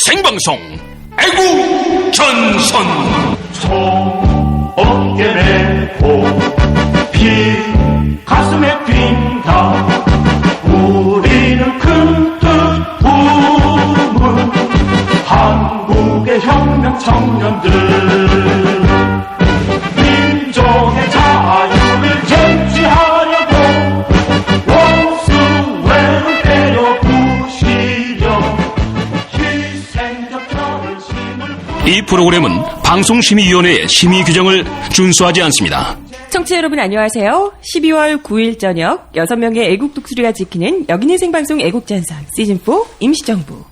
생방송 애국 전선 어깨 메고 피 가슴에 뛴다 우리는 큰 뜻 품은 한국의 혁명 청년들 민족의 자유를 쟁취하려고 원수회를 때려 부시려 희생적 결심을 이 프로그램은 방송심의위원회의 심의 규정을 준수하지 않습니다. 청취자 여러분 안녕하세요. 12월 9일 저녁 6명의 애국 독수리가 지키는 여기는 생방송 애국전선 시즌4 임시정부.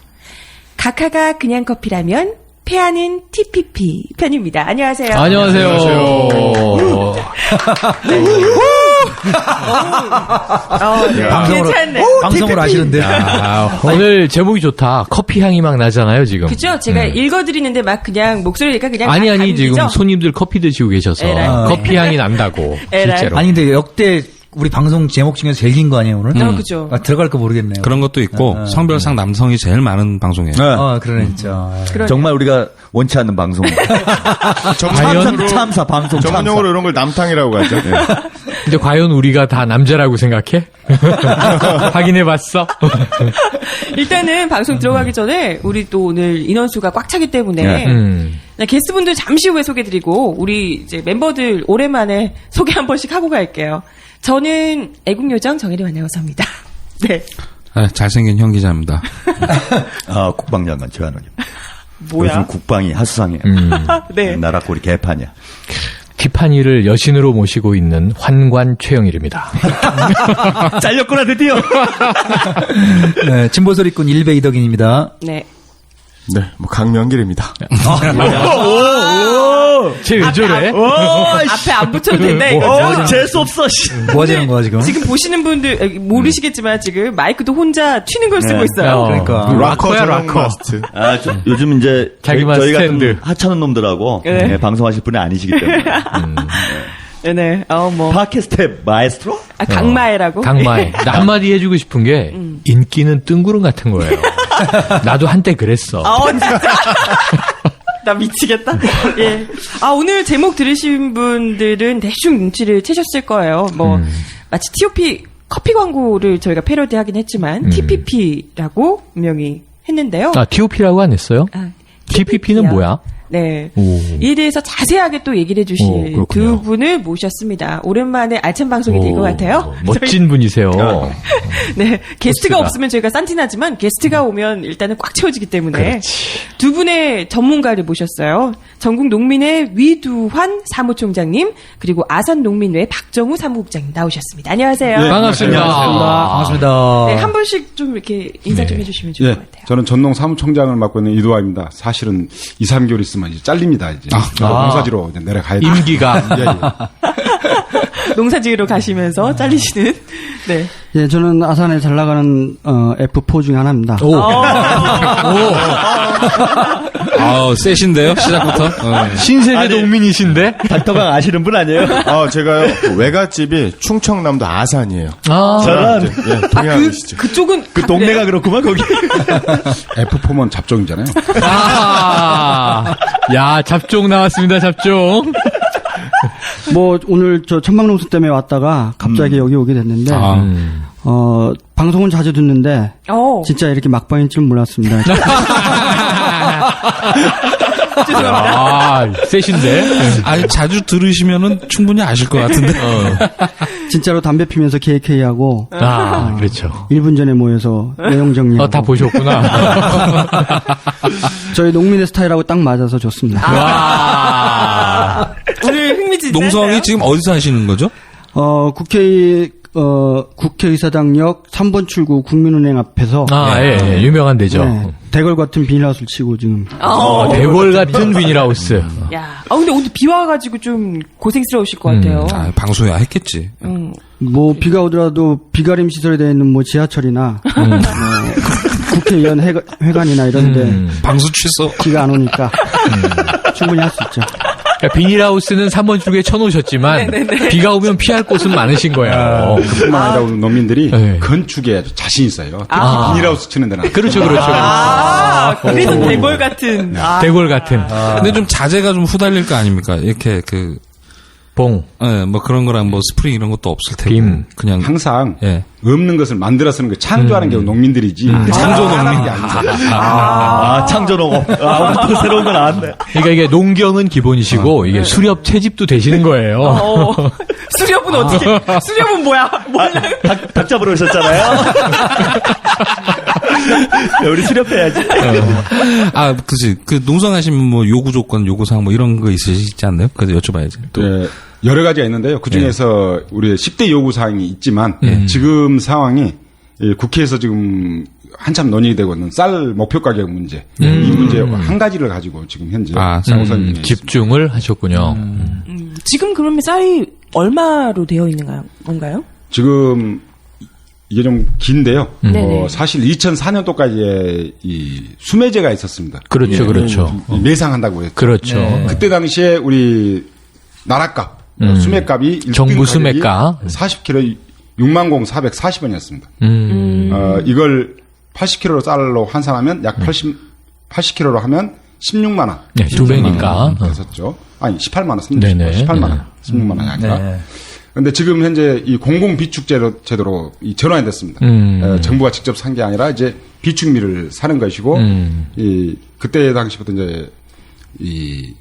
각하가 그냥 커피라면 패하는 TPP 편입니다. 안녕하세요. 안녕하세요. 괜찮네. 방송을 하시는데. 오늘 제목이 좋다. 커피 향이 막 나잖아요, 지금. 그죠? 제가 읽어드리는데 막 그냥 목소리가 그냥 아니, 다 지금 감기죠? 손님들 커피 드시고 계셔서 에라이. 커피 향이 난다고. 에라이. 실제로. 아니 근데 역대 우리 방송 제목 중에서 제일 긴 거 아니에요 오늘? 그죠. 들어갈 거 모르겠네요. 그런 것도 있고 성별상 남성이 제일 많은 방송이에요. 그러네 진짜. 정말 우리가 원치 않는 방송. 참사 방송 전문용어로 이런 걸 남탕이라고 하죠. 네. 근데 과연 우리가 다 남자라고 생각해? 확인해봤어? 일단은 방송 들어가기 전에 우리 또 오늘 인원수가 꽉 차기 때문에 게스트분들 잠시 후에 소개드리고 우리 이제 멤버들 오랜만에 소개 한 번씩 하고 갈게요. 저는 애국요정 정혜림 아나운서입니다. 네. 네, 잘생긴 형 기자입니다. 국방장관 최한원입니다. 뭐야? 요즘 국방이 핫상해. 네. 나라 꼴이 개판이야. 티파니를 여신으로 모시고 있는 환관 최영일입니다. 잘렸구나 드디어. 네, 진보소리꾼 일베 이덕인입니다. 네. 네, 뭐 강명길입니다. 쟤 왜 저래? 앞에 안 붙여도 된다 이거죠? 재수 없어. 뭐 하자는 거야 지금? 지금 보시는 분들 모르시겠지만 지금 마이크도 혼자 튀는 걸 쓰고 있어요. 그러니까. 락커야, 락커. 마스트. 요즘 이제 자기만 저희 스탠드. 같은 하찮은 놈들하고 네. 방송하실 분이 아니시기 때문에. 네네. 뭐. 팟캐스트 마에스트로? 강마애라고? 강마에. 나 한마디 해주고 싶은 게 인기는 뜬구름 같은 거예요. 나도 한때 그랬어. 진짜. 나 미치겠다. 예. 오늘 제목 들으신 분들은 대충 눈치를 채셨을 거예요. 마치 TOP 커피 광고를 저희가 패러디하긴 했지만, TPP라고 분명히 했는데요. TOP라고 안 했어요? TPP는 뭐야? 네. 오. 이에 대해서 자세하게 또 얘기를 해주실 그렇군요. 두 분을 모셨습니다. 오랜만에 알찬 방송이 될 것 같아요. 멋진 분이세요. 네. 게스트가 멋지다. 없으면 저희가 싼티나지만 게스트가 오면 일단은 꽉 채워지기 때문에 두 분의 전문가를 모셨어요. 전국 농민회 위두환 사무총장님 그리고 아산 농민회 박정우 사무국장님 나오셨습니다. 안녕하세요. 네, 반갑습니다. 반갑습니다. 네, 한 분씩 좀 이렇게 인사 좀 해주시면 좋을 것 같아요. 저는 전농 사무총장을 맡고 있는 이두환입니다. 사실은 2, 3개월 있으면 이제 잘립니다. 이제 농사지로 이제 내려가야 돼요. 임기가. 농사지으러 가시면서 잘리시는. 네. 예, 저는 아산에 잘 나가는 F4 중에 하나입니다. 세신데요? 시작부터? 신세대 농민이신데? 닥터강 아시는 분 아니에요? 제가요, 그 외갓집이 충청남도 아산이에요. 저는 예, 동해안이시죠. 그쪽은. 그 동네가 그렇구만 거기. F4면 잡종이잖아요. 야, 잡종 나왔습니다, 잡종. 오늘 저 천막농수 때문에 왔다가 갑자기 여기 오게 됐는데, 방송은 자주 듣는데, 진짜 이렇게 막방인 줄 몰랐습니다. 세신데? 아니, 자주 들으시면은 충분히 아실 것 같은데. 진짜로 담배 피면서 KK하고, 그렇죠. 1분 전에 모여서 내용 정리하고. 다 보셨구나. 저희 농민의 스타일하고 딱 맞아서 좋습니다. 오늘 흥미진진. 농성이 지금 어디서 하시는 거죠? 국회의사당역 3번 출구 국민은행 앞에서. 예, 유명한 데죠. 네, 대걸 같은 비닐하우스를 치고 지금. 대골 같은 비닐하우스. 야, 근데 오늘 비 와가지고 좀 고생스러우실 것 같아요. 방송이야 했겠지. 비가 오더라도 비가림 시설에 되어 있는 지하철이나 국회의원 회관이나 이런데 방수 취소. 비가 안 오니까 충분히 할 수 있죠. 그러니까 비닐하우스는 3번 출구에 쳐놓으셨지만 비가 오면 피할 곳은 많으신 거예요. 그뿐만 아니라 우리 농민들이 네. 건축에 아주 자신 있어요. 특히 비닐하우스 치는 데는. 그렇죠. 그래서 대골 같은. 대골 같은. 근데 좀 자재가 좀 후달릴 거 아닙니까? 이렇게 그 봉. 예, 뭐 그런 거랑 뭐 스프링 이런 것도 없을 테고. 빔. 그냥 항상 예. 없는 것을 만들어 쓰는 거 창조하는 게 농민들이지. 창조 농민이 아니죠. 창조농업. 오늘 또 새로운 거 나왔네. 그러니까 이게 농경은 기본이시고 이게 수렵 채집도 되시는 거예요. 수렵은 어떻게? 수렵은 뭐야? 몰라요. 닭 잡으러 오셨잖아요. 우리 수렵해야지. 아, 그치. 그 농성하시면 뭐 요구 조건, 요구사항 뭐 이런 거 있으시지 않나요? 그래서 여쭤봐야지. 또. 네, 여러 가지가 있는데요. 그 중에서 우리의 10대 요구사항이 있지만 지금 상황이 국회에서 지금 한참 논의가 되고 있는 쌀 목표 가격 문제. 이 문제 한 가지를 가지고 지금 현재 우선 집중을 하셨군요. 지금 그러면 쌀이 얼마로 되어 있는 건가요? 지금 이게 좀 긴데요. 네네. 사실 2004년도까지의 이 수매제가 있었습니다. 그렇죠, 그렇죠. 매상한다고 했죠. 그렇죠. 그때 당시에 우리 나라값, 수매값이 정부 수매가 40kg 60,440원이었습니다. 이걸 80kg 쌀로 환산하면 약 80kg로 하면 16만 원. 네, 2배니까. 됐었죠. 아니 18만 원, 네네. 18만 원, 16만 원이 아니라. 그런데 지금 현재 이 공공 비축 제도로 이 전환이 됐습니다. 정부가 직접 산 게 아니라 이제 비축미를 사는 것이고, 이 그때 당시부터 이제 이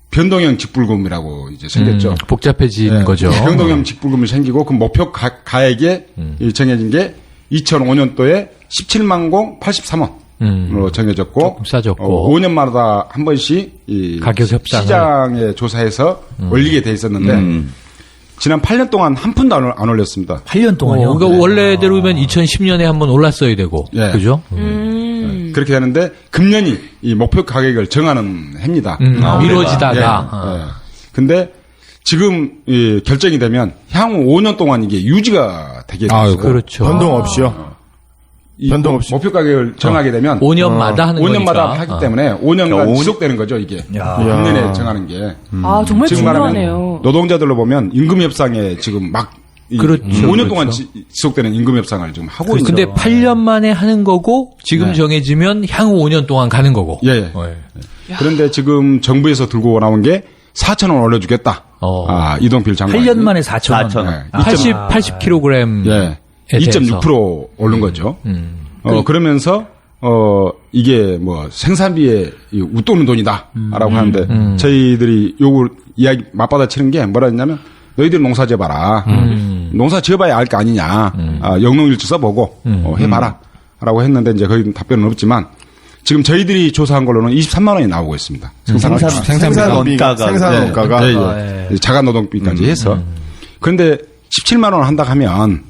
변동형 직불금이라고 이제 생겼죠. 복잡해진 거죠. 변동형 직불금이 생기고 그 목표 가액에 정해진 게 2005년도에 17만 83원으로 정해졌고, 조금 싸졌고, 5년마다 한 번씩 이 가격 협상을 시장에 조사해서 올리게 돼 있었는데. 지난 8년 동안 한 푼도 안 올렸습니다. 8년 동안요? 그러니까 원래대로면 2010년에 한번 올랐어야 되고, 예. 그죠? 그렇게 되는데 금년이 이 목표 가격을 정하는 해입니다. 미뤄지다가. 근데 지금 이 결정이 되면 향후 5년 동안 이게 유지가 되게 됐어요. 그렇죠. 변동 없이요. 변동 없이. 목표 가격을 정하게 되면 5년마다 하는 5년마다 거니까. 하기 때문에 5년간 지속되는 거죠, 이게. 금년에 정하는 게. 정말 지금 중요하네요. 말하면 노동자들로 보면 임금 협상에 지금 막 그렇죠. 5년 동안 지속되는 임금 협상을 지금 하고 있는 근데 8년 만에 하는 거고 지금 정해지면 향후 5년 동안 가는 거고. 예. 그런데 지금 정부에서 들고 나온 게 4,000원 올려주겠다. 이동필 장관. 8년 만에 4,000원. 80kg. 예. 2.6% 오른 거죠. 그러면서 이게 뭐 생산비에 웃도는 돈이다라고 하는데 저희들이 요걸 이야기 맞받아치는 게 뭐라 했냐면 너희들 농사 지어봐라. 농사 지어봐야 알 거 아니냐. 영농일지 써보고 해봐라라고 했는데 이제 거기 답변은 없지만 지금 저희들이 조사한 걸로는 23만 원이 나오고 있습니다. 생산원가가. 자가노동비까지 해서. 그런데 17만 원 한다 하면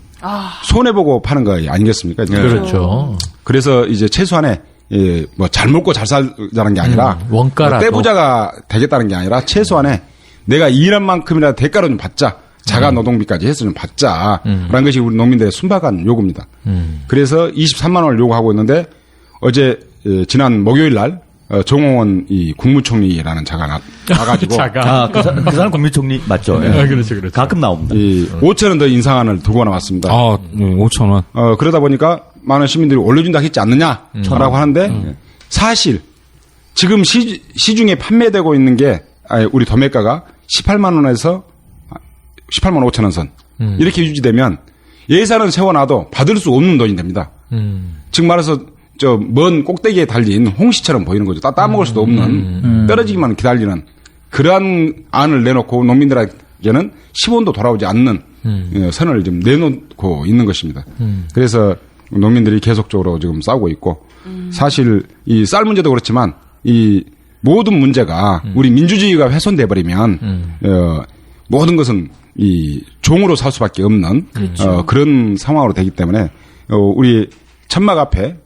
손해보고 파는 거 아니겠습니까? 그렇죠. 그래서 이제 최소한의 뭐 잘 먹고 잘 살자는 게 아니라 원가라도 떼부자가 되겠다는 게 아니라 최소한의 내가 일한 만큼이라도 대가로 좀 받자. 자가 노동비까지 해서 좀 받자. 라는 것이 우리 농민들의 순박한 요구입니다. 그래서 23만 원을 요구하고 있는데 어제 지난 목요일 날 정홍원 이 국무총리라는 자가 나가지고 그 사람 국무총리 맞죠? 그렇죠. 가끔 나옵니다. 5천 원 더 인상안을 두고 나왔습니다. 5,000원. 그러다 보니까 많은 시민들이 올려준다 했지 않느냐라고 하는데 사실 지금 시중에 판매되고 있는 게 우리 도매가가 18만 원에서 18만 5천 원 선 이렇게 유지되면 예산은 세워놔도 받을 수 없는 돈이 됩니다. 즉 말해서 저 먼 꼭대기에 달린 홍시처럼 보이는 거죠. 따먹을 수도 없는 떨어지기만 기다리는 그러한 안을 내놓고 농민들에게는 10원도 돌아오지 않는 선을 좀 내놓고 있는 것입니다. 그래서 농민들이 계속적으로 지금 싸우고 있고 사실 이 쌀 문제도 그렇지만 이 모든 문제가 우리 민주주의가 훼손돼 버리면 모든 것은 이 종으로 살 수밖에 없는 그런 상황으로 되기 때문에 우리 천막 앞에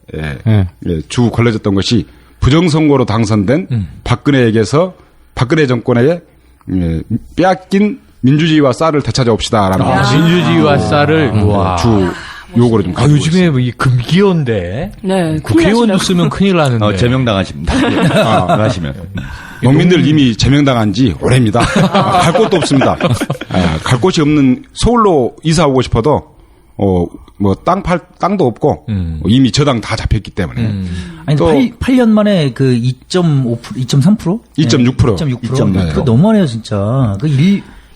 주 걸려졌던 것이 부정선거로 당선된 박근혜에게서 박근혜 정권에 빼앗긴 민주주의와 쌀을 되찾아옵시다라는 것이 민주주의와 쌀을 주 요거를 좀 가지고 요즘에 뭐 이 금기어인데 네, 국회의원도 쓰면 큰일 나는데. 제명당하십니다. 하시면. 농민들 이미 제명당한 지 오래입니다. 갈 곳도 없습니다. 갈 곳이 없는 서울로 이사 오고 싶어도 뭐 땅도 없고 이미 저당 다 잡혔기 때문에. 아니 또 8년 만에 그 2.5%, 2.3%? 2.6%. 2.6%. 너무하네요, 진짜. 그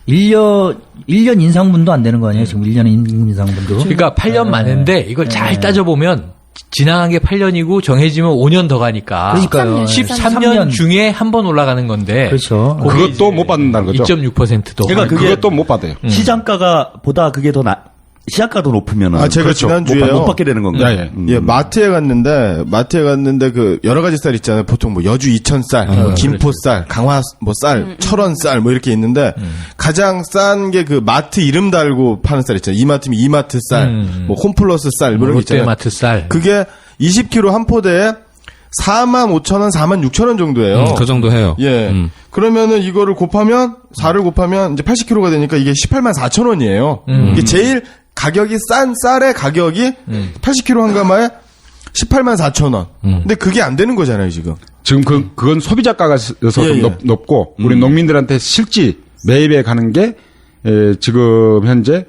1년 인상분도 안 되는 거 아니에요? 지금 1년의 임금 인상분도. 그러니까 8년 만인데 이걸 잘 따져보면 지나간 게 8년이고 정해지면 5년 더 가니까. 그러니까요. 13년 중에 한 번 올라가는 건데. 그렇죠. 그것도 못 받는다는 거죠. 2.6%도. 그러니까 그것도 못 받아요. 시장가가 보다 그게 더 시장가도 높으면은. 제가 그렇죠. 지난주에요. 못 받게 되는 건가요? 예, 마트에 갔는데 그 여러 가지 쌀 있잖아요. 보통 뭐 여주 2000쌀, 뭐 김포쌀, 강화 뭐 쌀, 철원쌀 뭐 이렇게 있는데 가장 싼 게 그 마트 이름 달고 파는 쌀 있잖아요. 이마트면 이마트 쌀, 뭐 홈플러스 쌀 뭐 이런 게 있잖아요. 롯데마트 쌀. 그게 20kg 한 포대에 45,000원, 46,000원 정도예요. 그 정도 해요. 예. 그러면은 이거를 곱하면 4를 곱하면 이제 80kg가 되니까 이게 184,000원이에요. 이게 제일 가격이 싼 쌀의 가격이 80kg 한 가마에 184,000원. 근데 그게 안 되는 거잖아요, 지금. 지금 그건 소비자가가서 좀 높고 우리 농민들한테 실지 매입에 가는 게 지금 현재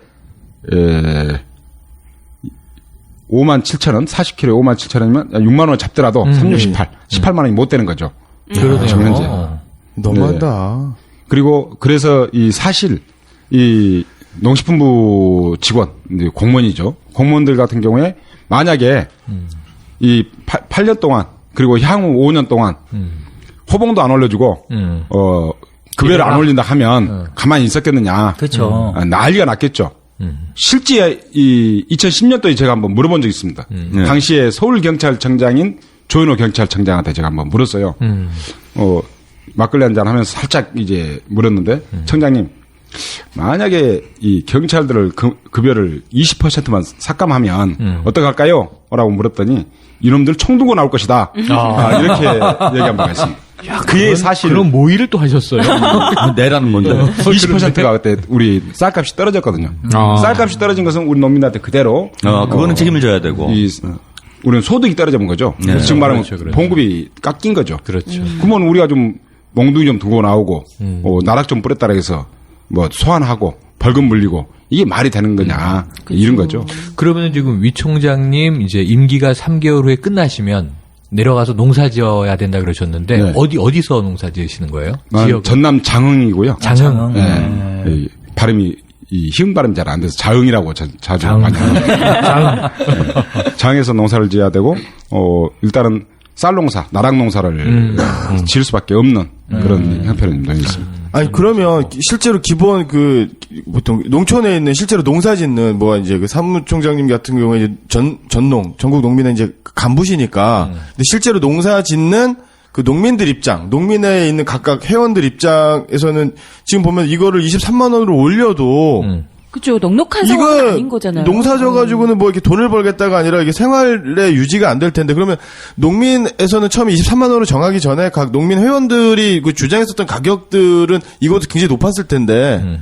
57,000원, 40kg에 57,000원이면 6만 원 잡더라도 18만 원이 못 되는 거죠. 그러네요. 지금 현재. 너무한다. 그리고 그래서 사실 농식품부 직원, 공무원이죠. 공무원들 같은 경우에 만약에 8년 동안 그리고 향후 5년 동안 호봉도 안 올려주고 급여를 안 올린다 하면 가만히 있었겠느냐. 그렇죠. 난리가 났겠죠. 실제 2010년도에 제가 한번 물어본 적이 있습니다. 당시에 서울경찰청장인 조현호 경찰청장한테 제가 한번 물었어요. 막걸리 한잔 하면서 살짝 이제 물었는데 청장님 만약에 이 경찰들을 급여를 20%만 삭감하면 어떡할까요? 라고 물었더니 이놈들 총 두고 나올 것이다. 이렇게 얘기한 바가 있습니다. 그게 사실 그럼 모의를 또 하셨어요? 내라는 건데. 20%가 그때 우리 쌀값이 떨어졌거든요. 쌀값이 떨어진 것은 우리 농민들한테 그대로 그거는 책임을 져야 되고. 우리는 소득이 떨어진 거죠. 지금 말하면 봉급이 깎인 거죠. 그렇죠. 그러면 우리가 좀 몽둥이 좀 두고 나오고 나락 좀 뿌렸다 해서 뭐 소환하고 벌금 물리고 이게 말이 되는 거냐 이런 거죠. 그러면 지금 위 총장님 이제 임기가 3개월 후에 끝나시면 내려가서 농사 지어야 된다 그러셨는데 네. 어디서 농사 지으시는 거예요? 지역은? 전남 장흥이고요. 장흥. 네. 발음이 희응 발음이 잘 안 돼서 자흥이라고 자주 많이 합니다. 장흥에서 농사를 지어야 되고 일단은 쌀 농사, 나락 농사를 지을 수밖에 없는 그런 형편입니다. 아니 그러면 실제로 기본 보통 농촌에 있는 실제로 농사 짓는 이제 그 사무총장님 같은 경우에 이제 전농 전국 농민의 이제 간부시니까 근데 실제로 농사 짓는 그 농민들 입장, 농민회에 있는 각각 회원들 입장에서는 지금 보면 이거를 23만 원으로 올려도 그렇죠. 넉넉한 상황은 아닌 거잖아요. 농사 져가지고는 뭐 이렇게 돈을 벌겠다가 아니라 이게 생활의 유지가 안 될 텐데 그러면 농민에서는 처음에 23만 원으로 정하기 전에 각 농민 회원들이 그 주장했었던 가격들은 이것도 굉장히 높았을 텐데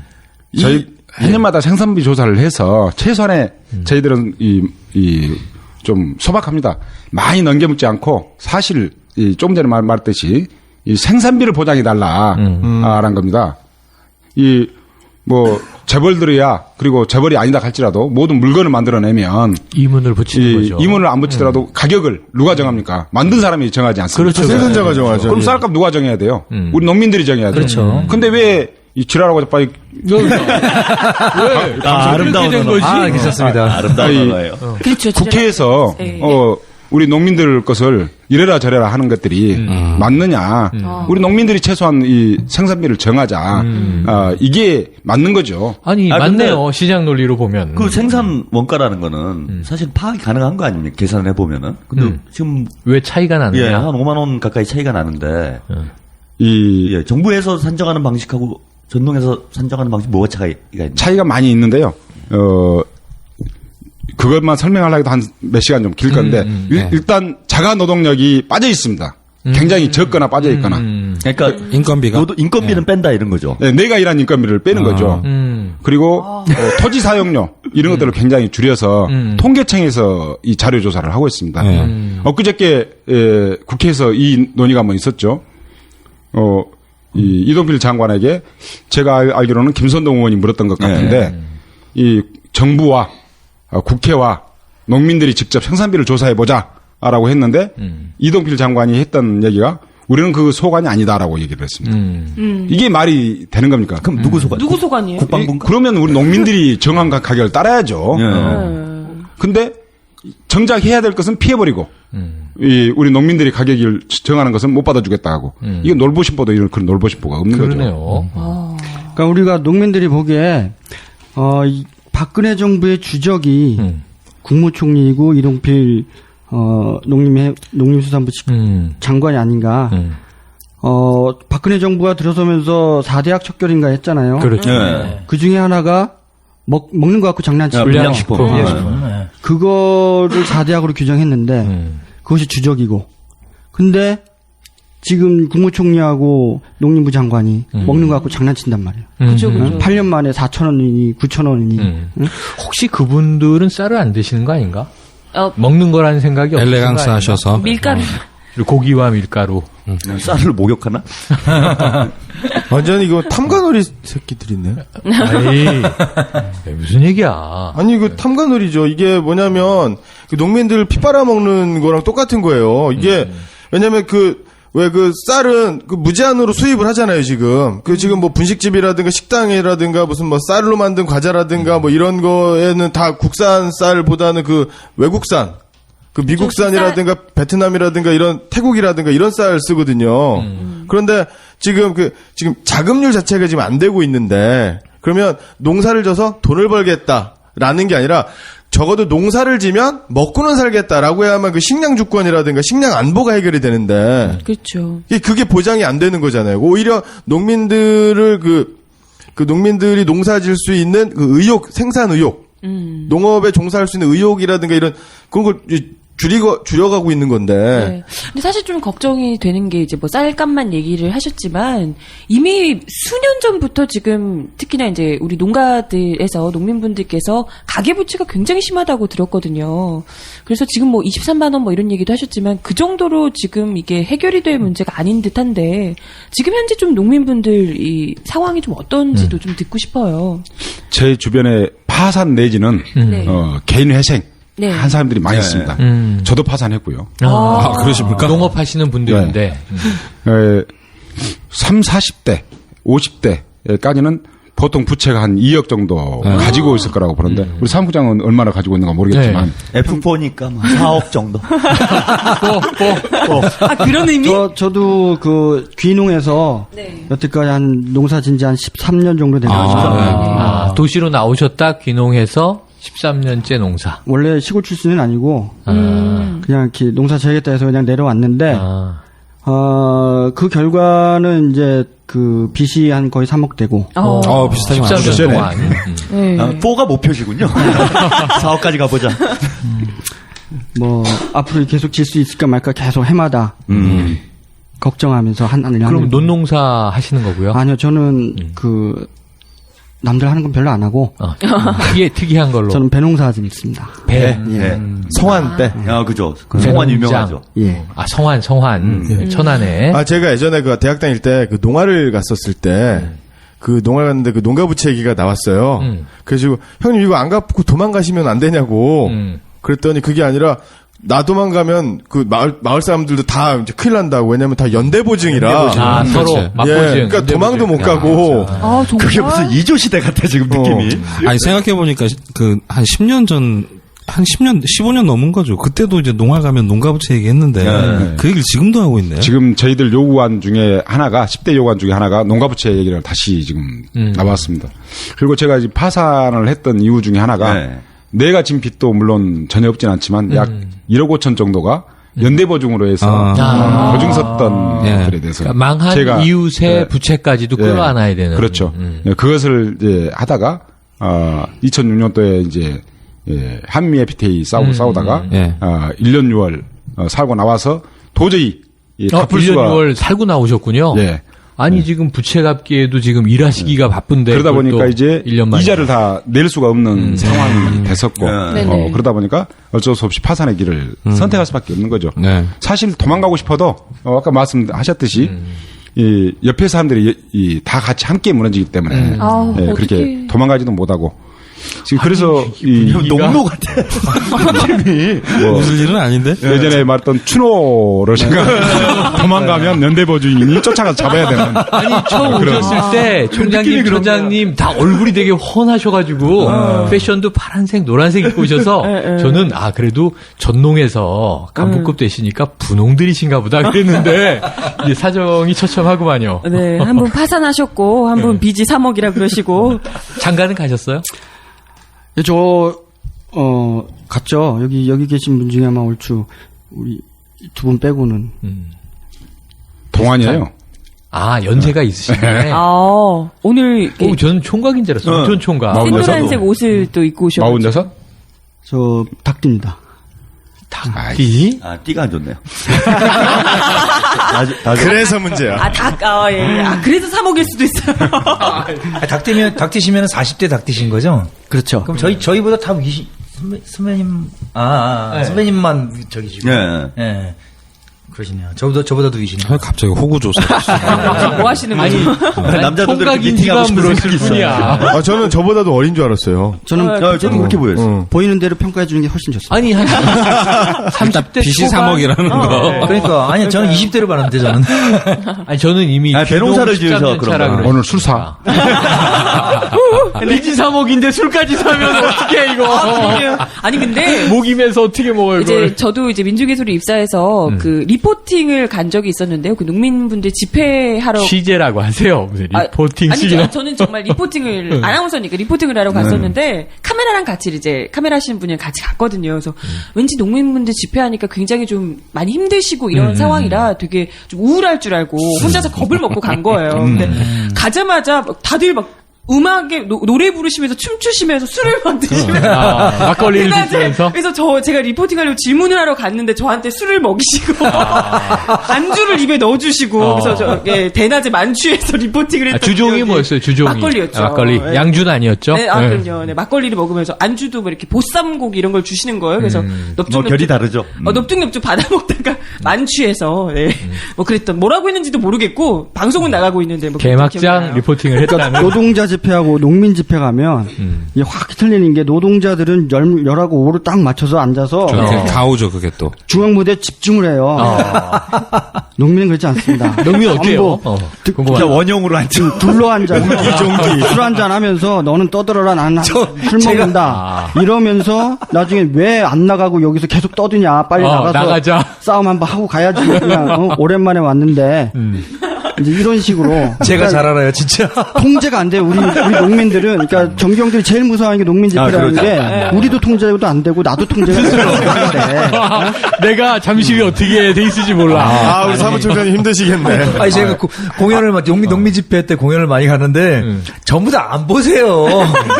저희 해년마다 생산비 조사를 해서 최소한의 저희들은 좀 소박합니다. 많이 넘겨묻지 않고 사실 조금 전에 말했듯이 이 생산비를 보장해 달라라는 겁니다. 재벌들이야 그리고 재벌이 아니다 할지라도 모든 물건을 만들어내면 이문을 붙이는 거죠. 이문을 안 붙이더라도 가격을 누가 정합니까? 만든 사람이 정하지 않습니까? 그렇죠. 생산자가 정하죠. 그럼 쌀값 누가 정해야 돼요? 우리 농민들이 정해야죠. 그렇죠. 근데 왜 지랄하고 빨리 아름다운 된 거지? 괜찮습니다. 아름다운 거예요. 그렇죠. 국회에서 우리 농민들 것을 이래라 저래라 하는 것들이 맞느냐. 우리 농민들이 최소한 이 생산비를 정하자. 이게 맞는 거죠. 아니, 맞네요. 시장 논리로 보면. 그 생산 원가라는 거는 사실 파악이 가능한 거 아닙니까? 계산을 해보면은. 근데 지금. 왜 차이가 나느냐? 예, 한 5만 원 가까이 차이가 나는데. 이 정부에서 산정하는 방식하고 전농에서 산정하는 방식 뭐가 차이가 있나요? 차이가 많이 있는데요. 그것만 설명하려고 해도 한 몇 시간 좀 길 건데 일단 자가 노동력이 빠져 있습니다. 굉장히 적거나 빠져 있거나. 그러니까 인건비는 뺀다 이런 거죠. 네, 내가 일한 인건비를 빼는 거죠. 그리고 토지 사용료, 이런 것들을 굉장히 줄여서 통계청에서 이 자료 조사를 하고 있습니다. 엊그저께 국회에서 이 논의가 한번 있었죠. 이동필 장관에게 제가 알기로는 김선동 의원이 물었던 것 같은데 이 정부와 국회와 농민들이 직접 생산비를 조사해 보자라고 했는데 이동필 장관이 했던 얘기가 우리는 그 소관이 아니다라고 얘기를 했습니다. 이게 말이 되는 겁니까? 그럼 누구 소관? 누구 소관이에요? 국방부인가? 그러면 우리 농민들이 정한 가격을 따라야죠. 근데 정작 해야 될 것은 피해버리고 우리 농민들이 가격을 정하는 것은 못 받아주겠다 하고 이게 놀보신보도 이런 그런 놀보신보가 없는 그러네요. 거죠. 그러니까 우리가 농민들이 보기에 이 박근혜 정부의 주적이 국무총리이고 이동필 농림수산부 장관이 아닌가. 박근혜 정부가 들어서면서 4대학 척결인가 했잖아요. 그렇죠. 그 중에 하나가 먹는 거 갖고 장난치고 불량식품. 그거를 4대학으로 규정했는데 그것이 주적이고. 근데 지금 국무총리하고 농림부 장관이 먹는 거 갖고 장난친단 말이에요. 그죠. 8년 만에 4,000원이니 9,000원이니. 응? 혹시 그분들은 쌀을 안 드시는 거 아닌가? 먹는 거라는 생각이 없으신 엘레강스 거 아닌가? 하셔서. 밀가루. 그리고 고기와 밀가루. 쌀을 목욕하나? 완전 이거 탐관오리 새끼들이네. 아이, 무슨 얘기야? 아니 이거 탐관오리죠. 이게 뭐냐면 그 농민들 피 빨아먹는 거랑 똑같은 거예요. 이게 왜냐면 왜 그 쌀은 그 무제한으로 수입을 하잖아요, 지금. 지금 뭐 분식집이라든가 식당이라든가 무슨 뭐 쌀로 만든 과자라든가 뭐 이런 거에는 다 국산 쌀보다는 그 외국산, 그 미국산이라든가 베트남이라든가 이런 태국이라든가 이런 쌀 쓰거든요. 그런데 지금 지금 자급률 자체가 지금 안 되고 있는데 그러면 농사를 져서 돈을 벌겠다라는 게 아니라 적어도 농사를 지면 먹고는 살겠다라고 해야만 그 식량 주권이라든가 식량 안보가 해결이 되는데. 그렇죠. 그게 보장이 안 되는 거잖아요. 오히려 농민들을 농민들이 농사 질 수 있는 그 의욕, 생산 의욕. 농업에 종사할 수 있는 의욕이라든가 이런 그런 걸 줄여가고 있는 건데. 네. 근데 사실 좀 걱정이 되는 게 이제 뭐 쌀값만 얘기를 하셨지만 이미 수년 전부터 지금 특히나 이제 우리 농가들에서 농민분들께서 가계부채가 굉장히 심하다고 들었거든요. 그래서 지금 뭐 23만 원 뭐 이런 얘기도 하셨지만 그 정도로 지금 이게 해결이 될 문제가 아닌 듯한데 지금 현재 좀 농민분들 이 상황이 좀 어떤지도 좀 듣고 싶어요. 제 주변에 파산 내지는 네. 개인 회생 네. 한 사람들이 많이 있습니다. 저도 파산했고요. 그러십니까? 농업하시는 분들인데. 3, 40대, 50대까지는 보통 부채가 한 2억 정도 가지고 있을 거라고 보는데 우리 사무장은 얼마나 가지고 있는가 모르겠지만 F4니까 뭐 4억 정도. 그런 의미? 저도 그 귀농에서 여태까지 한 농사 진지 한 13년 정도 된 거죠. 도시로 나오셨다 귀농해서 13년째 농사. 원래 시골 출신은 아니고 그냥 이렇게 농사 지어야겠다 해서 그냥 내려왔는데 그 결과는 이제 그 빚이 한 거의 3억 되고. 비슷하게 13년 동안. 4가 목표시군요. 4억까지 가보자. 뭐 앞으로 계속 질 수 있을까 말까 계속 해마다 걱정하면서 그럼 논농사 하시는 거고요? 아니요, 저는 그 남들 하는 건 별로 안 하고. 특이한 걸로. 저는 배농사 좀 있습니다. 배. 예. 성환 배. 그죠. 성환 유명하죠. 예. 성환. 천안에. 제가 예전에 그 대학 다닐 때 그 농화를 갔었을 때 그 농화 갔는데 그 농가부채 얘기가 나왔어요. 그래서 형님 이거 안 갚고 도망가시면 안 되냐고. 그랬더니 그게 아니라 나 도망가면 그 마을 사람들도 다 이제 큰일 난다고. 왜냐면 다 연대보증이라. 서로 맞보증. 그러니까 도망도 못 가고. 정말? 그게 무슨 2조 시대 같아 지금 느낌이. 아니 생각해보니까 한 10년 전 한 10년, 15년 넘은 거죠. 그때도 이제 농화 가면 농가부채 얘기했는데 그 얘기를 지금도 하고 있네요. 지금 저희들 요구안 중에 하나가 10대 요구안 중에 하나가 농가부채 얘기를 다시 지금 나왔습니다. 그리고 제가 이제 파산을 했던 이유 중에 하나가 내가 진 빚도 물론 전혀 없진 않지만 약 1억 5천 정도가 연대보증으로 해서 보증 섰던 것들에 대해서 그러니까 망한 제가 이웃의 부채까지도 끌어안아야 되는. 그렇죠. 그것을 이제 하다가 2006년도에 이제 한미 FTA 싸우다가 1년 6월 살고 나와서 도저히 갚을 1년 수가 6월 살고 나오셨군요. 예. 아니 지금 부채 갚기에도 지금 일하시기가 바쁜데 그러다 그걸 보니까 또 이제 1년 만에. 이자를 다 낼 수가 없는 상황이 됐었고 네네. 그러다 보니까 어쩔 수 없이 파산의 길을 선택할 수밖에 없는 거죠. 네. 사실 도망가고 싶어도 아까 말씀하셨듯이 이 옆에 사람들이 다 같이 함께 무너지기 때문에 아우, 예, 그렇게 어떡해. 도망가지도 못하고 지금 그래서 이 농노 같아. 뭐 웃을 일은 아닌데. 예전에 말했던 추노를 생각 도망가면 연대보주인이 쫓아가서 잡아야 되는 아니 처음 그런. 오셨을 때 총장님, 처장님 다 얼굴이 되게 훤하셔가지고 패션도 파란색, 노란색 입고 오셔서 저는 그래도 전농에서 간부급 되시니까 분홍들이신가 보다 그랬는데 이제 사정이 처참하구만요. 네, 한 분 파산하셨고, 한 분 빚이 3억이라 그러시고. 장가는 가셨어요? 예, 갔죠. 여기 계신 분 중에 아마 얼추, 우리 두 분 빼고는. 동안이에요. 연세가 있으시네. 오늘. 저는 총각인 줄 알았어요. 전 총각. 샌노란색 옷을 또 입고 오셨고. 46? 저, 닭띠입니다. 띠? 띠가 안 좋네요. 그래서 문제야. 예. 그래서 3억일 수도 있어요. 닭띠시면 40대 닭띠신 거죠? 그렇죠. 그럼 저희보다 다 선배님, 선배님만 저기시고. 예. 그러시네요. 저보다도 위시네요. 갑자기 호구조사. 뭐 하시는 거죠? 남자들도 총각인지가 물었을 뿐이야. 저는 저보다도 어린 줄 알았어요. 저는 그렇게 보였어요. 보이는 대로 평가해 주는 게 훨씬 좋습니다. 아니, 한 30대 빚이 3억이라는 거. 그러니까, 아니, 저는 20대로 봤는데, 저는. 아니, 저는 이미. 배농사를 지어서 그런 거. 오늘 술 사. 빚이 3억인데 술까지 사면 어떡해, 이거. 아니, 근데. 목임에서 어떻게 먹어요, 이걸. 이제 저도 이제 민중예술을 입사해서 그 리포팅을 간 적이 있었는데요. 그 농민분들 집회하러. 취재라고 하세요. 무슨 리포팅 아니죠. 저는 정말 리포팅을, 아나운서니까 리포팅을 하러 갔었는데, 카메라랑 같이 이제, 카메라 하시는 분이랑 같이 갔거든요. 그래서 왠지 농민분들 집회하니까 굉장히 좀 많이 힘드시고 이런 상황이라 되게 좀 우울할 줄 알고 혼자서 겁을 먹고 간 거예요. 근데 가자마자 다들 막 음악에 노래 부르시면서 춤추시면서 술을 막 드시면서 막걸리를 드시면서 그래서 제가 리포팅하려고 질문을 하러 갔는데 저한테 술을 먹이시고 안주를 입에 넣어주시고 그래서 대낮에 만취해서 리포팅을 했던 주종이 기억이. 뭐였어요? 주종이 막걸리였죠. 막걸리 네. 양주는 아니었죠? 네, 그럼요. 네, 막걸리를 먹으면서 안주도 뭐 이렇게 보쌈고기 이런 걸 주시는 거예요. 그래서 넙죽 결이 다르죠. 넙죽 받아 먹다가 만취해서 뭐 그랬던 뭐라고 했는지도 모르겠고 방송은 나가고 있는데 뭐 개막장 리포팅을 했다는. 노동자 집회하고 농민 집회 가면 이게 확 틀리는 게 노동자들은 열하고 오를 딱 맞춰서 앉아서 가오죠, 그게 또. 중앙 무대에 집중을 해요. 농민은 그렇지 않습니다. 농민 어때요? 진짜 원형으로 앉아. 둘러 앉아서 술 한잔 하면서 너는 떠들어라 나는 술 먹는다. 이러면서 나중에 왜 안 나가고 여기서 계속 떠드냐. 빨리 나가서 나가자. 싸움 한번 하고 가야지. 그냥 오랜만에 왔는데 이제 이런 식으로 제가 잘 알아요, 진짜. 통제가 안 돼요. 우리 농민들은 그러니까 정경들이 제일 무서워하는 게 농민 집회라는 게 우리도 통제도 안 되고 나도 통제가 안 되는데 내가 잠시 후에 어떻게 돼 있을지 몰라. 우리 사무총장님 힘드시겠네. 아니, 제가 공연을 농민 집회 때 공연을 많이 가는데 전부 다 안 보세요.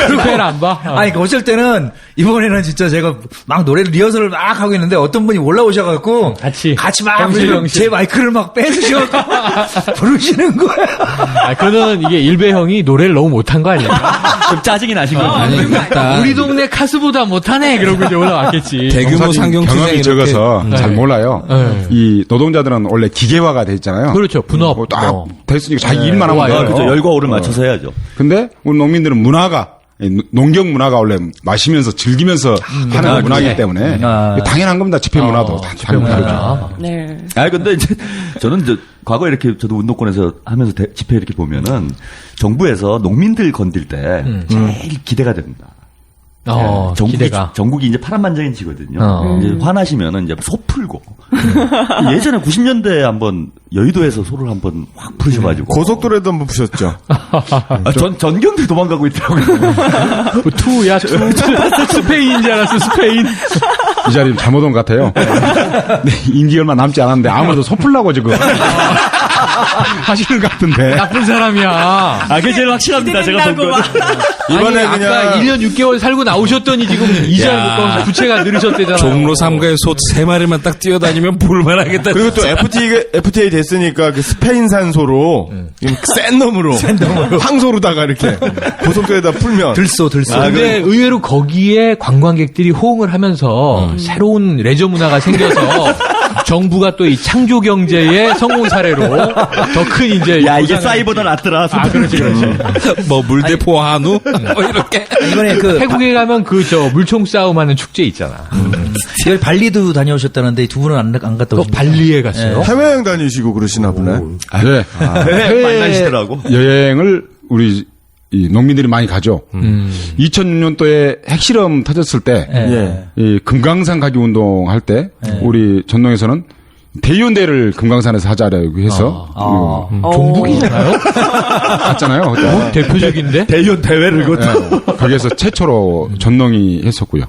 집회를 안 봐? 아니, 어쩔 때는 이번에는 진짜 제가 막 노래를 리허설을 막 하고 있는데 어떤 분이 올라오셔갖고 같이 막 제 마이크를 막 빼주셔갖고 부르시는 거야. 그거는 이게 일배 형이 노래를 너무 못한 거 아니야? 좀 짜증이 나신 거죠. 아니, 일단. 우리 동네 카스보다 못하네. 그러고 이제 올라왔겠지. 대규모 상경 경험이 적어서 잘 몰라요. 이 노동자들은 원래 기계화가 돼 있잖아요. 그렇죠. 분업. 딱 됐으니까 자기 일만 하면 돼요. 그렇죠. 열과 오를 맞춰서 해야죠. 근데 우리 농민들은 문화가 농경 문화가 원래 마시면서 즐기면서 하는 문화이기 때문에 당연한 겁니다. 집회 문화도 당연히 다르죠. 네. 근데 이제 저는 이제 과거에 이렇게 저도 운동권에서 하면서 집회 이렇게 보면은 정부에서 농민들 건들 때 제일 기대가 됩니다. 전국이 이제 파란만장해지거든요. 이제 화나시면은 이제 소 풀고. 예전에 90년대에 한번 여의도에서 소를 한번 확 풀으셔가지고. 고속도로에도 한번 푸셨죠. 전경들 도망가고 있더라고요. 투야, 스페인인 줄 알았어, 스페인. 이 자리 잘못 온 것 같아요. 네, 임기 얼마 남지 않았는데 아무래도 소 풀라고 지금. 하시는 것 같은데. 나쁜 사람이야. 아, 그게 제일 확실합니다. 제가 본 거는. 이번에 아니, 그냥 아까 1년 6개월 살고 나오셨더니 지금 이자를 못 가면서 부채가 늘으셨대잖아요. 종로 3가에 소 3마리만 딱 뛰어다니면 볼만하겠다. 그리고 또 FTA 됐으니까 그 스페인산 소로 센 놈으로 황소로다가 이렇게 고속도로에다 풀면 들소. 근데 의외로 거기에 관광객들이 호응을 하면서 새로운 레저 문화가 생겨서 정부가 또 이 창조 경제의 성공 사례로 더 큰 이제 야, 이게 싸이보다 낫더라. 그렇지. 뭐 물대포 한우 뭐 이렇게. 이번에 그 태국에 가면 그 저 물총 싸움하는 축제 있잖아. 여기 발리도 다녀오셨다는데 두 분은 안 갔다 또 오셨나요? 발리에 갔어요. 해외여행 다니시고 그러시나 보네. 네. 네, 만나시더라고. 여행을 우리 이 농민들이 많이 가죠. 2006년도에 핵실험 터졌을 때, 예. 이 금강산 가기 운동 할 때, 우리 전농에서는 대의원대를 금강산에서 하자라고 해서, 종북이잖아요? 갔잖아요. 그때. 대표적인데? 대의원 대회를 그것도. 거기에서 최초로 전농이 했었고요.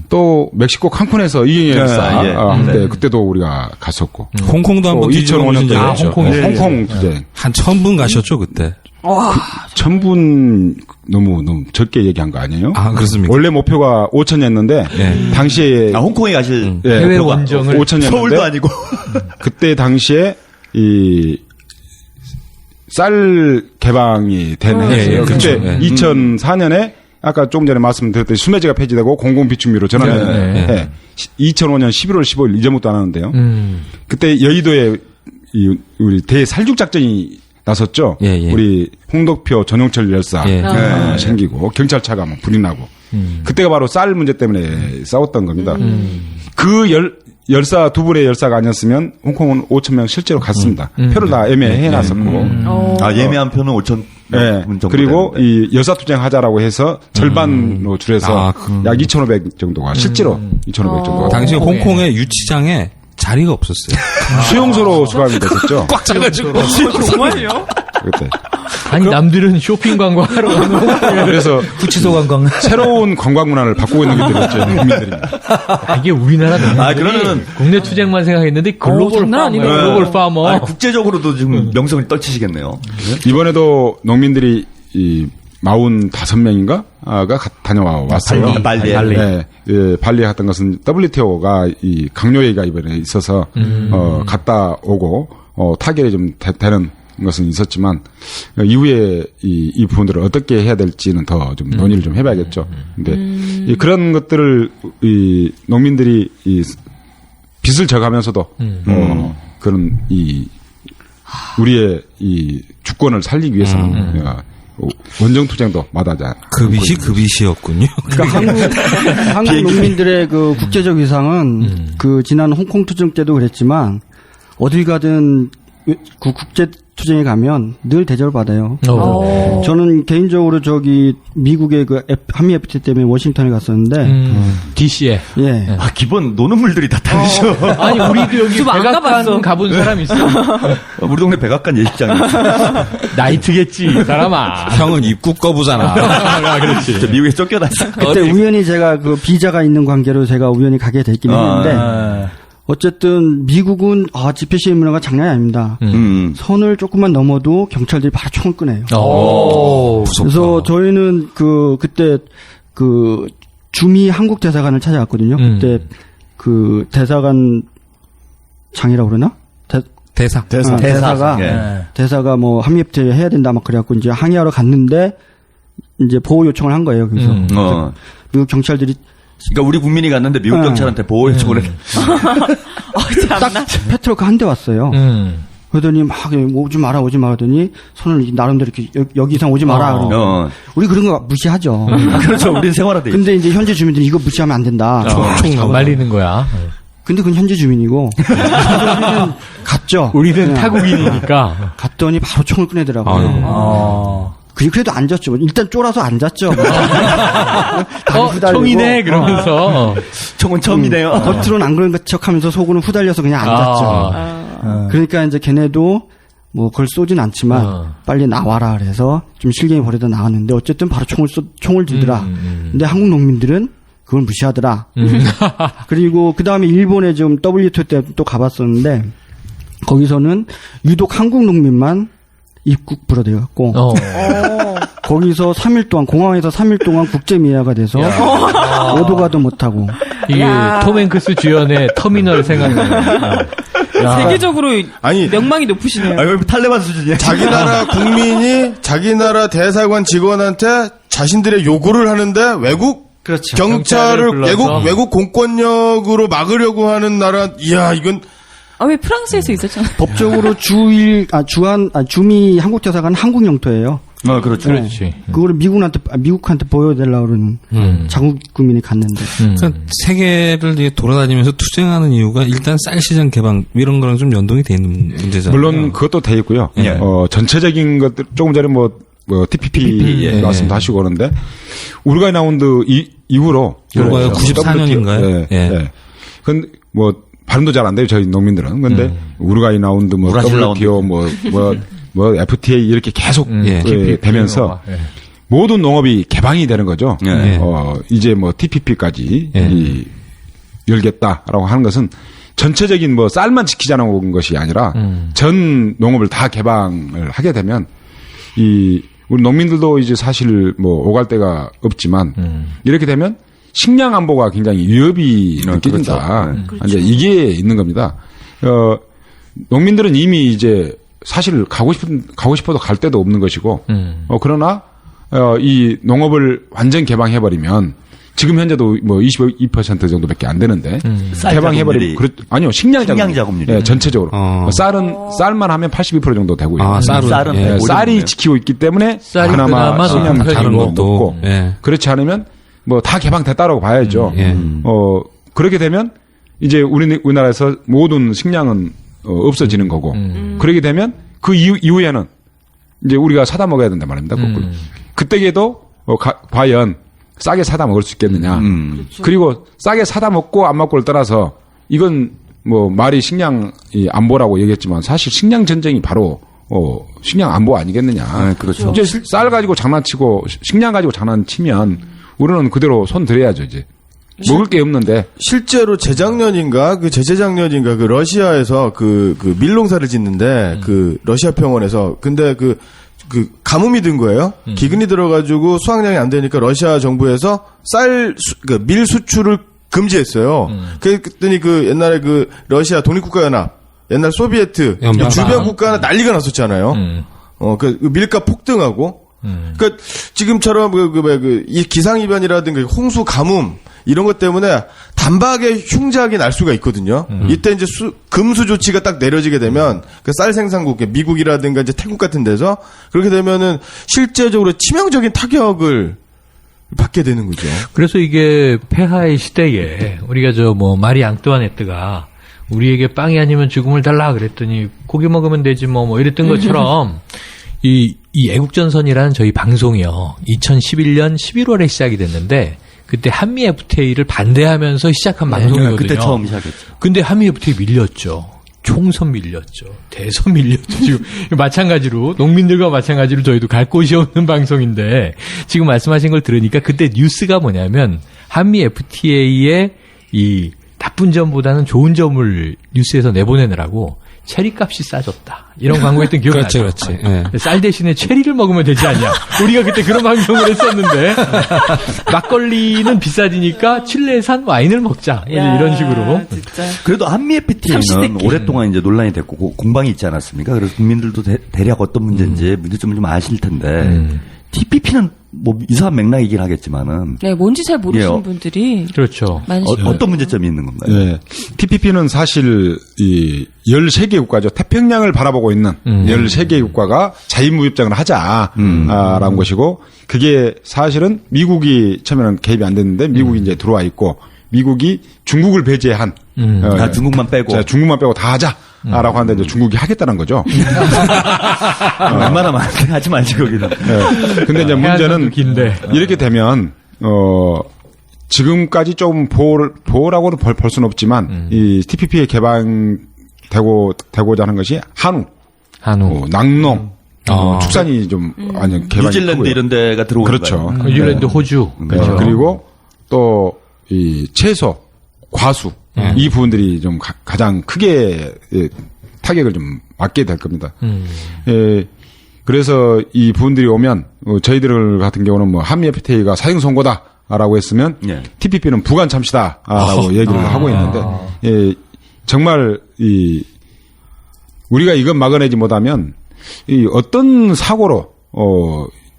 또 멕시코 칸쿤에서 이경열사 할 때, 그때도 우리가 갔었고. 홍콩도 한번 2005년도에 아, 홍콩에. 홍콩 주제. 한 1000분 가셨죠, 그때? 1000분 너무 적게 얘기한 거 아니에요? 아, 그렇습니까? 원래 목표가 5천이었는데 당시에 홍콩에 가실 해외 목표가 원정을 5천이었는데 서울도 아니고. 그때 당시에 이 쌀 개방이 된 해였어요. 그렇죠. 그때 2004년에 아까 조금 전에 말씀드렸듯이 수매제가 폐지되고 공공비축미로 전환된 2005년 11월 15일 이전부터 안 하는데요. 그때 여의도에 우리 대살죽 작전이 나섰죠. 우리 홍덕표 전용철 열사 생기고 경찰차가 막 불이 나고 그때가 바로 쌀 문제 때문에 싸웠던 겁니다. 그 열사 두 분의 열사가 아니었으면 홍콩은 5,000명 실제로 갔습니다. 표를 다 예매해 놨었고. 아, 예매한 표는 5천 네. 그리고 이 여사투쟁 하자라고 해서 절반으로 줄여서 약 2,500 정도가 실제로 2,500 정도가. 당시 홍콩의 유치장에 자리가 없었어요. 수용소로 수감이 됐었죠. 꽉 차가지고. 정말요? 그때. 아니, 남들은 쇼핑 관광하러 가는 그래서 구치소 관광. 새로운 관광 문화를 바꾸고 있는 게 되겠죠, 국민들이. 이게 우리나라 농민들이 그러면은 국내 투쟁만 생각했는데 글로벌 장난 아니네. 글로벌 파머. 국제적으로도 지금 명성을 떨치시겠네요. 이번에도 농민들이 이 45명인가? 가 다녀와 왔어요. 발리. 네, 예, 발리에 갔던 것은 WTO가 이 강요회의가 이번에 있어서, 갔다 오고, 타결이 좀 되는 것은 있었지만, 이후에 이 부분들을 어떻게 해야 될지는 더 좀 논의를 좀 해봐야겠죠. 근데, 그런 것들을, 이 농민들이 이 빚을 져가면서도, 그런 우리의 이 주권을 살리기 위해서는, 원정투쟁도 마다하자. 그 빚이었군요. 그러니까 한국 농민들의 그 국제적 위상은 그 지난 홍콩 투쟁 때도 그랬지만 어딜 가든 그 국제 투쟁에 가면 늘 대접을 받아요. 저는 개인적으로 저기 미국의 그 한미 FTA 때문에 워싱턴에 갔었는데 DC에. 예. 아, 기본 노는 물들이 다 다르죠. 아니, 우리도 여기 좀 안 가봤어. 백악관 가본 사람 있어? 우리 동네 백악관 예식장이 나이트겠지, 이 사람아. 형은 입국 거부잖아. 아, 그렇지. 저 미국에 쫓겨났어. 그때 우연히 제가 그 비자가 있는 관계로 제가 우연히 가게 됐긴 했는데 어쨌든 미국은 집회 시위 문화가 장난이 아닙니다. 선을 조금만 넘어도 경찰들이 바로 총을 꺼내요. 그래서 저희는 그때 그 주미 한국 대사관을 찾아갔거든요. 그때 그 대사관 장이라고 그러나? 대사가 뭐 한미협회 해야 된다 막 그래갖고 이제 항의하러 갔는데 이제 보호 요청을 한 거예요. 그래서 미국 경찰들이 그러니까 우리 국민이 갔는데 미국 경찰한테 보호 요청을 해. 딱 페트로카 한 대 왔어요. 그러더니 막 오지 마라 하더니 손을 나름대로 이렇게 여기 이상 오지 마라 그러고 우리 그런 거 무시하죠. 그렇죠. 우리는 생활화돼. 근데 이제 현지 주민들이 이거 무시하면 안 된다. 총 말리는 거야. 근데 그건 현지 주민이고 우리는 갔죠. 우리는 타국인이니까 갔더니 바로 총을 꺼내더라고요. 그래도 앉았죠. 일단 쫄아서 앉았죠. 총이네 그러면서 총은 처음이네요. 겉으로는 안 그런 척하면서 속으로는 후달려서 그냥 앉았죠. 그러니까 이제 걔네도 뭐 그걸 쏘진 않지만 빨리 나와라 그래서 좀 실갱이 벌이다 나왔는데 어쨌든 바로 총을 들더라. 근데 한국 농민들은 그걸 무시하더라. 그리고 그 다음에 일본에 좀 WTO 때 또 가봤었는데 거기서는 유독 한국 농민만 입국 불어들여갖고 거기서 3일 동안 공항에서 3일 동안 국제 미아가 돼서 오도 가도 못하고 이게 톰 행크스 주연의 터미널 생각나요. 세계적으로 명망이 높으시네요. 아, 탈레반 수준이야. 자기 나라 국민이 자기 나라 대사관 직원한테 자신들의 요구를 하는데 외국 그렇죠. 경찰을 외국 공권력으로 막으려고 하는 나라. 이야, 이건 왜 프랑스에서 있었잖아요. 법적으로 주미 한국 대사관은 한국 영토예요. 그렇죠. 네. 그렇지. 그거를 미국한테 보여달라고 그러는 자국 국민이 갔는데. 그러니까 세계를 이제 돌아다니면서 투쟁하는 이유가 일단 쌀 시장 개방 이런 거랑 좀 연동이 돼 있는 문제잖아요. 물론 그것도 돼 있고요. 전체적인 것들 조금 전에 TPP 말씀도 하시고 그러는데 우루과이 라운드 이후로 우루과이가 94년인가요? 근데 발음도 잘 안 돼요, 저희 농민들은. 근데 우루과이 라운드 WTO FTA 이렇게 계속 되면서 모든 농업이 개방이 되는 거죠. 이제 TPP까지 열겠다라고 하는 것은 전체적인 쌀만 지키자는 것이 아니라 전 농업을 다 개방을 하게 되면 우리 농민들도 이제 사실 오갈 데가 없지만 이렇게 되면 식량 안보가 굉장히 위협이 느껴진다. 그렇죠. 이제 이게 있는 겁니다. 농민들은 이미 이제 사실 가고 싶어도 갈 데도 없는 것이고, 그러나 이 농업을 완전 개방해버리면 지금 현재도 22% 정도밖에 안 되는데 개방해버리면 아니요 식량 작업률이 전체적으로 쌀만 하면 82% 정도 되고요. 쌀이 지키고 있기 때문에 그나마 식량 다른 거 먹고 그렇지 않으면 다 개방됐다라고 봐야죠. 그렇게 되면 이제 우리나라에서 모든 식량은 없어지는 거고 그렇게 되면 그 이후에는 이제 우리가 사다 먹어야 된단 말입니다. 그때에도 과연 싸게 사다 먹을 수 있겠느냐. 그리고 싸게 사다 먹고 안 먹고를 떠나서 이건 말이 식량 안보라고 얘기했지만 사실 식량 전쟁이 바로 식량 안보 아니겠느냐. 그렇죠. 이제 쌀 가지고 장난치고 식량 가지고 장난치면 우리는 그대로 손 들어야죠, 이제. 먹을 게 없는데. 실제로 재작년인가 그 러시아에서 그 밀농사를 짓는데 러시아 평원에서 근데 가뭄이 든 거예요. 기근이 들어가지고 수확량이 안 되니까 러시아 정부에서 밀 수출을 금지했어요. 그랬더니 옛날에 러시아 독립국가연합, 옛날 소비에트 주변 국가는 난리가 났었잖아요. 밀가 폭등하고. 그러니까 지금처럼 이 기상이변이라든가 홍수 가뭄 이런 것 때문에 단박에 흉작이 날 수가 있거든요. 이때 이제 금수 조치가 딱 내려지게 되면 쌀 생산국 미국이라든가 이제 태국 같은 데서 그렇게 되면은 실제적으로 치명적인 타격을 받게 되는 거죠. 그래서 이게 폐하의 시대에 우리가 마리 앙뚜아네트가 우리에게 빵이 아니면 죽음을 달라 그랬더니 고기 먹으면 되지 이랬던 것처럼 이 애국전선이라는 저희 방송이요. 2011년 11월에 시작이 됐는데 그때 한미 FTA를 반대하면서 시작한 방송이거든요. 그때 처음 시작했죠. 근데 한미 FTA 밀렸죠. 총선 밀렸죠. 대선 밀렸죠. 지금 마찬가지로 농민들과 마찬가지로 저희도 갈 곳이 없는 방송인데 지금 말씀하신 걸 들으니까 그때 뉴스가 뭐냐면 한미 FTA의 이 나쁜 점보다는 좋은 점을 뉴스에서 내보내느라고 체리값이 싸졌다. 이런 광고했던 기억이 나죠. 그렇지. 쌀 대신에 체리를 먹으면 되지 않냐. 우리가 그때 그런 방송을 했었는데 막걸리는 비싸지니까 칠레산 와인을 먹자. 이런 식으로. 진짜. 그래도 한미 FTA는 오랫동안 이제 논란이 됐고 공방이 있지 않았습니까? 그래서 국민들도 대략 어떤 문제인지 문제점을 좀 아실 텐데 TPP는 이상한 맥락이긴 하겠지만은. 네, 뭔지 잘 모르시는 분들이. 그렇죠. 어떤 문제점이 있는 건가요? 네. TPP는 사실 13개 국가죠. 태평양을 바라보고 있는 13개 국가가 자유무역장을 하자라는 것이고 그게 사실은 미국이 처음에는 개입이 안 됐는데 미국이 이제 들어와 있고 미국이 중국을 배제한 중국만 빼고 다 하자. 라고 하는데 이제 중국이 하겠다는 거죠. 웬만하면 하지 말지 거기는. 네. 근데 이제 문제는 이렇게 되면 지금까지 좀 보호라고는 볼 수는 없지만 이 TPP에 개방되고자 하는 것이 한우, 낙농, 축산이 좀 개방이 뉴질랜드 크고요. 이런 데가 들어오는 그렇죠. 거예요. 뉴질랜드, 호주. 그렇죠. 그리고 또 이 채소, 과수 이 부분들이 좀 가장 크게 타격을 좀 맞게 될 겁니다. 예, 그래서 이 부분들이 오면 저희들 같은 경우는 뭐 한미 FTA가 사형 선고다라고 했으면 예. TPP는 부관 참시다라고 얘기를 하고 있는데 예, 정말 우리가 이것 막아내지 못하면 이 어떤 사고로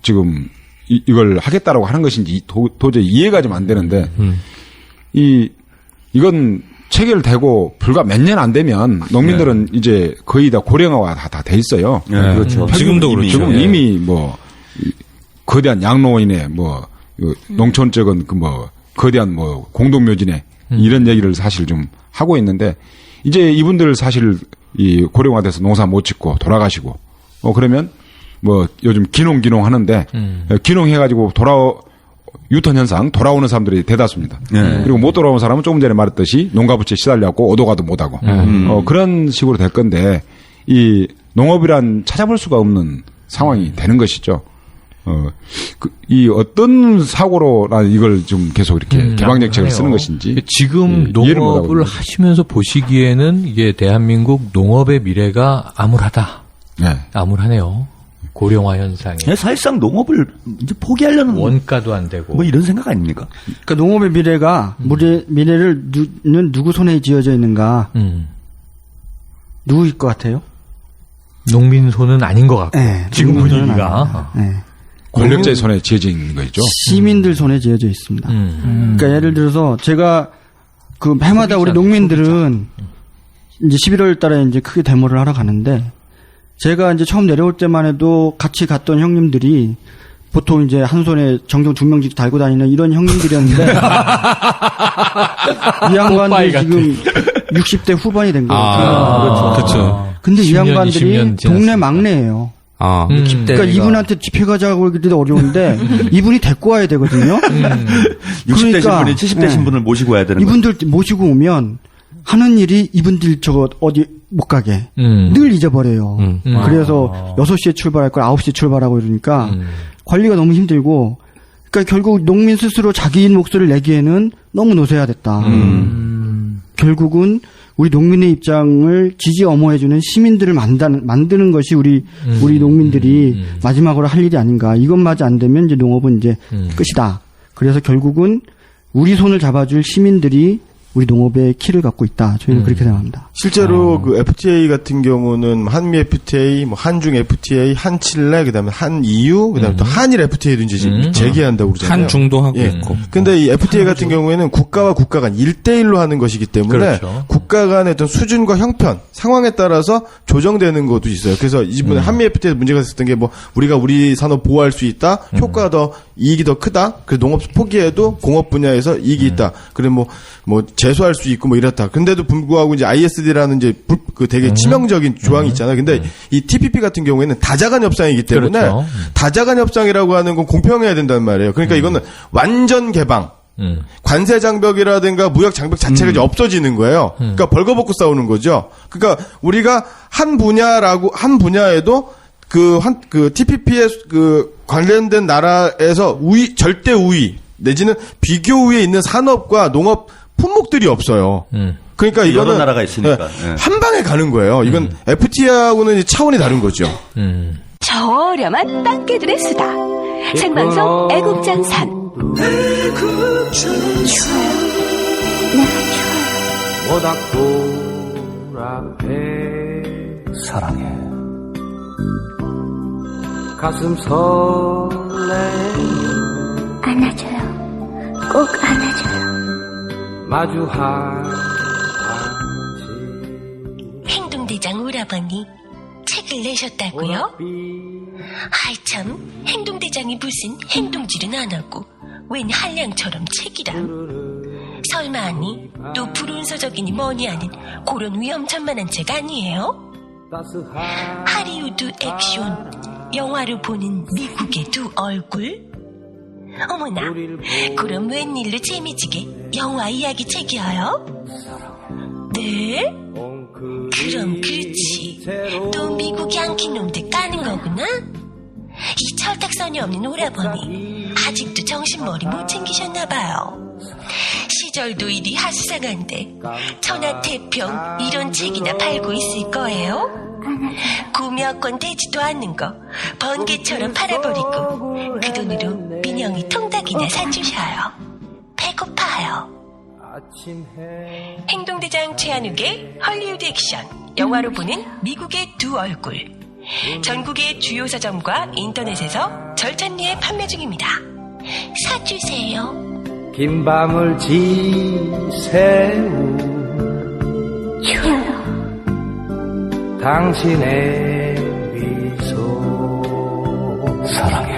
지금 이걸 하겠다라고 하는 것인지 도저히 이해가 좀 안 되는데 이건 체결되고 불과 몇 년 안 되면 농민들은 이제 거의 다 고령화가 다 돼 있어요. 네, 그렇죠. 지금도 그렇죠. 지금 이미 뭐 거대한 양로인의 뭐 농촌 쪽은 그 뭐 거대한 뭐 공동묘진에 이런 얘기를 사실 좀 하고 있는데 이제 이분들 사실 이 고령화돼서 농사 못 짓고 돌아가시고 그러면 뭐 요즘 기농 하는데 기농해가지고 유턴 현상 돌아오는 사람들이 대다수입니다. 그리고 못 돌아오는 사람은 조금 전에 말했듯이 농가부채 시달려갖고 오도가도 못하고 그런 식으로 될 건데 이 농업이란 찾아볼 수가 없는 상황이 되는 것이죠. 이 어떤 사고로라 이걸 좀 계속 이렇게 개방정책을 쓰는 것인지 지금 농업을 하시면서 보시기에는 이게 대한민국 농업의 미래가 암울하다. 네. 암울하네요. 고령화 현상이. 사실상 농업을 이제 포기하려는 원가도 안 되고 뭐 이런 생각 아닙니까? 그러니까 농업의 미래가 미래를 누구 손에 지어져 있는가? 누구일 것 같아요? 농민 손은 아닌 것 같고 네, 지금 분위기가 권력자의 손에 지어져 있는 거죠. 시민들 손에 지어져 있습니다. 그러니까 예를 들어서 제가 그 해마다 우리 농민들은 이제 11월 달에 이제 크게 데모를 하러 가는데 제가 이제 처음 내려올 때만 해도 같이 갔던 형님들이 보통 이제 한 손에 정경 중명직 달고 다니는 이런 형님들이었는데 이 양반들이 지금 60대 후반이 된 거예요. 그렇죠. 근데 이 양반들이 동네 막내예요. 그러니까 이분한테 집회 가자고 그러기도 어려운데 이분이 데리고 와야 되거든요. 60대 신분이 70대 신분을 모시고 와야 되는 이분들 모시고 오면 하는 일이 이분들 저거 어디 못 가게 늘 잊어버려요. 그래서 6시에 출발할 걸 9시에 출발하고 이러니까 관리가 너무 힘들고 그러니까 결국 농민 스스로 자기인 목소리를 내기에는 너무 노쇠화됐다. 결국은 우리 농민의 입장을 지지 엄호해주는 시민들을 만드는 것이 우리 농민들이 마지막으로 할 일이 아닌가. 이것마저 안 되면 이제 농업은 이제 끝이다. 그래서 결국은 우리 손을 잡아줄 시민들이 우리 농업의 키를 갖고 있다. 저희는 그렇게 생각합니다. 실제로 그 FTA 같은 경우는 한미 FTA, 뭐 한중 FTA, 한칠레, 그다음에 한EU, 그다음에 또 한일 FTA도 이제 재개한다고 그러잖아요. 한중도 하고 있고. 근데 이 FTA 같은 경우에는 국가와 국가 간 1대1로 하는 것이기 때문에 그렇죠. 국가 간의 어떤 수준과 형편, 상황에 따라서 조정되는 것도 있어요. 그래서 이번에 한미 FTA에서 문제가 있었던 게 뭐 우리가 우리 산업 보호할 수 있다, 효과가 더 이익이 더 크다. 그래서 농업 포기해도 공업 분야에서 이익이 있다. 그리고 뭐 제소할 수 있고 뭐 이렇다. 근데도 불구하고 이제 ISD라는 이제 그 되게 치명적인 조항이 있잖아요. 근데 이 TPP 같은 경우에는 다자간 협상이기 때문에 그렇죠. 다자간 협상이라고 하는 건 공평해야 된단 말이에요. 그러니까 이거는 완전 개방. 관세 장벽이라든가 무역 장벽 자체가 이제 없어지는 거예요. 그러니까 벌거벗고 싸우는 거죠. 그러니까 우리가 한 분야에도 그 TPP에 그 관련된 나라에서 절대 우위 내지는 비교 우위에 있는 산업과 농업 품목들이 없어요. 그러니까 이거는 여러 나라가 있으니까 한 방에 가는 거예요. 이건 FTA하고는 차원이 다른 거죠. 저렴한 땅개들의 수다. 생방송 애국전산. 모닥불 앞에 사랑해 가슴 설레 안아줘요. 꼭 안아줘요. 마주하지. 행동대장 오라버니 책을 내셨다고요? 아이 참, 행동대장이 무슨 행동질은 안 하고 웬 한량처럼 책이라. 설마 아니 또 불운서적이니 뭐니 하는 그런 위험천만한 책 아니에요? 하리우드 액션 영화로 보는 미국의 두 얼굴? 어머나, 그럼 웬일로 재미지게 영화 이야기 책이어요? 네? 그럼 그렇지. 또 미국 양키 놈들 까는 거구나? 이 철딱선이 없는 오라버니 아직도 정신머리 못 챙기셨나봐요. 시절도 이리 하수상한데 천하태평 이런 책이나 팔고 있을 거예요? 구매권 되지도 않는 거 번개처럼 팔아버리고 그 돈으로 민영이 통닭이나 사주셔요. 배고파요. 행동대장 최한욱의 헐리우드 액션 영화로 보는 미국의 두 얼굴 전국의 주요 서점과 인터넷에서 절찬리에 판매 중입니다. 사주세요. 긴 밤을 지새우 추워요. 당신의 미소 사랑해.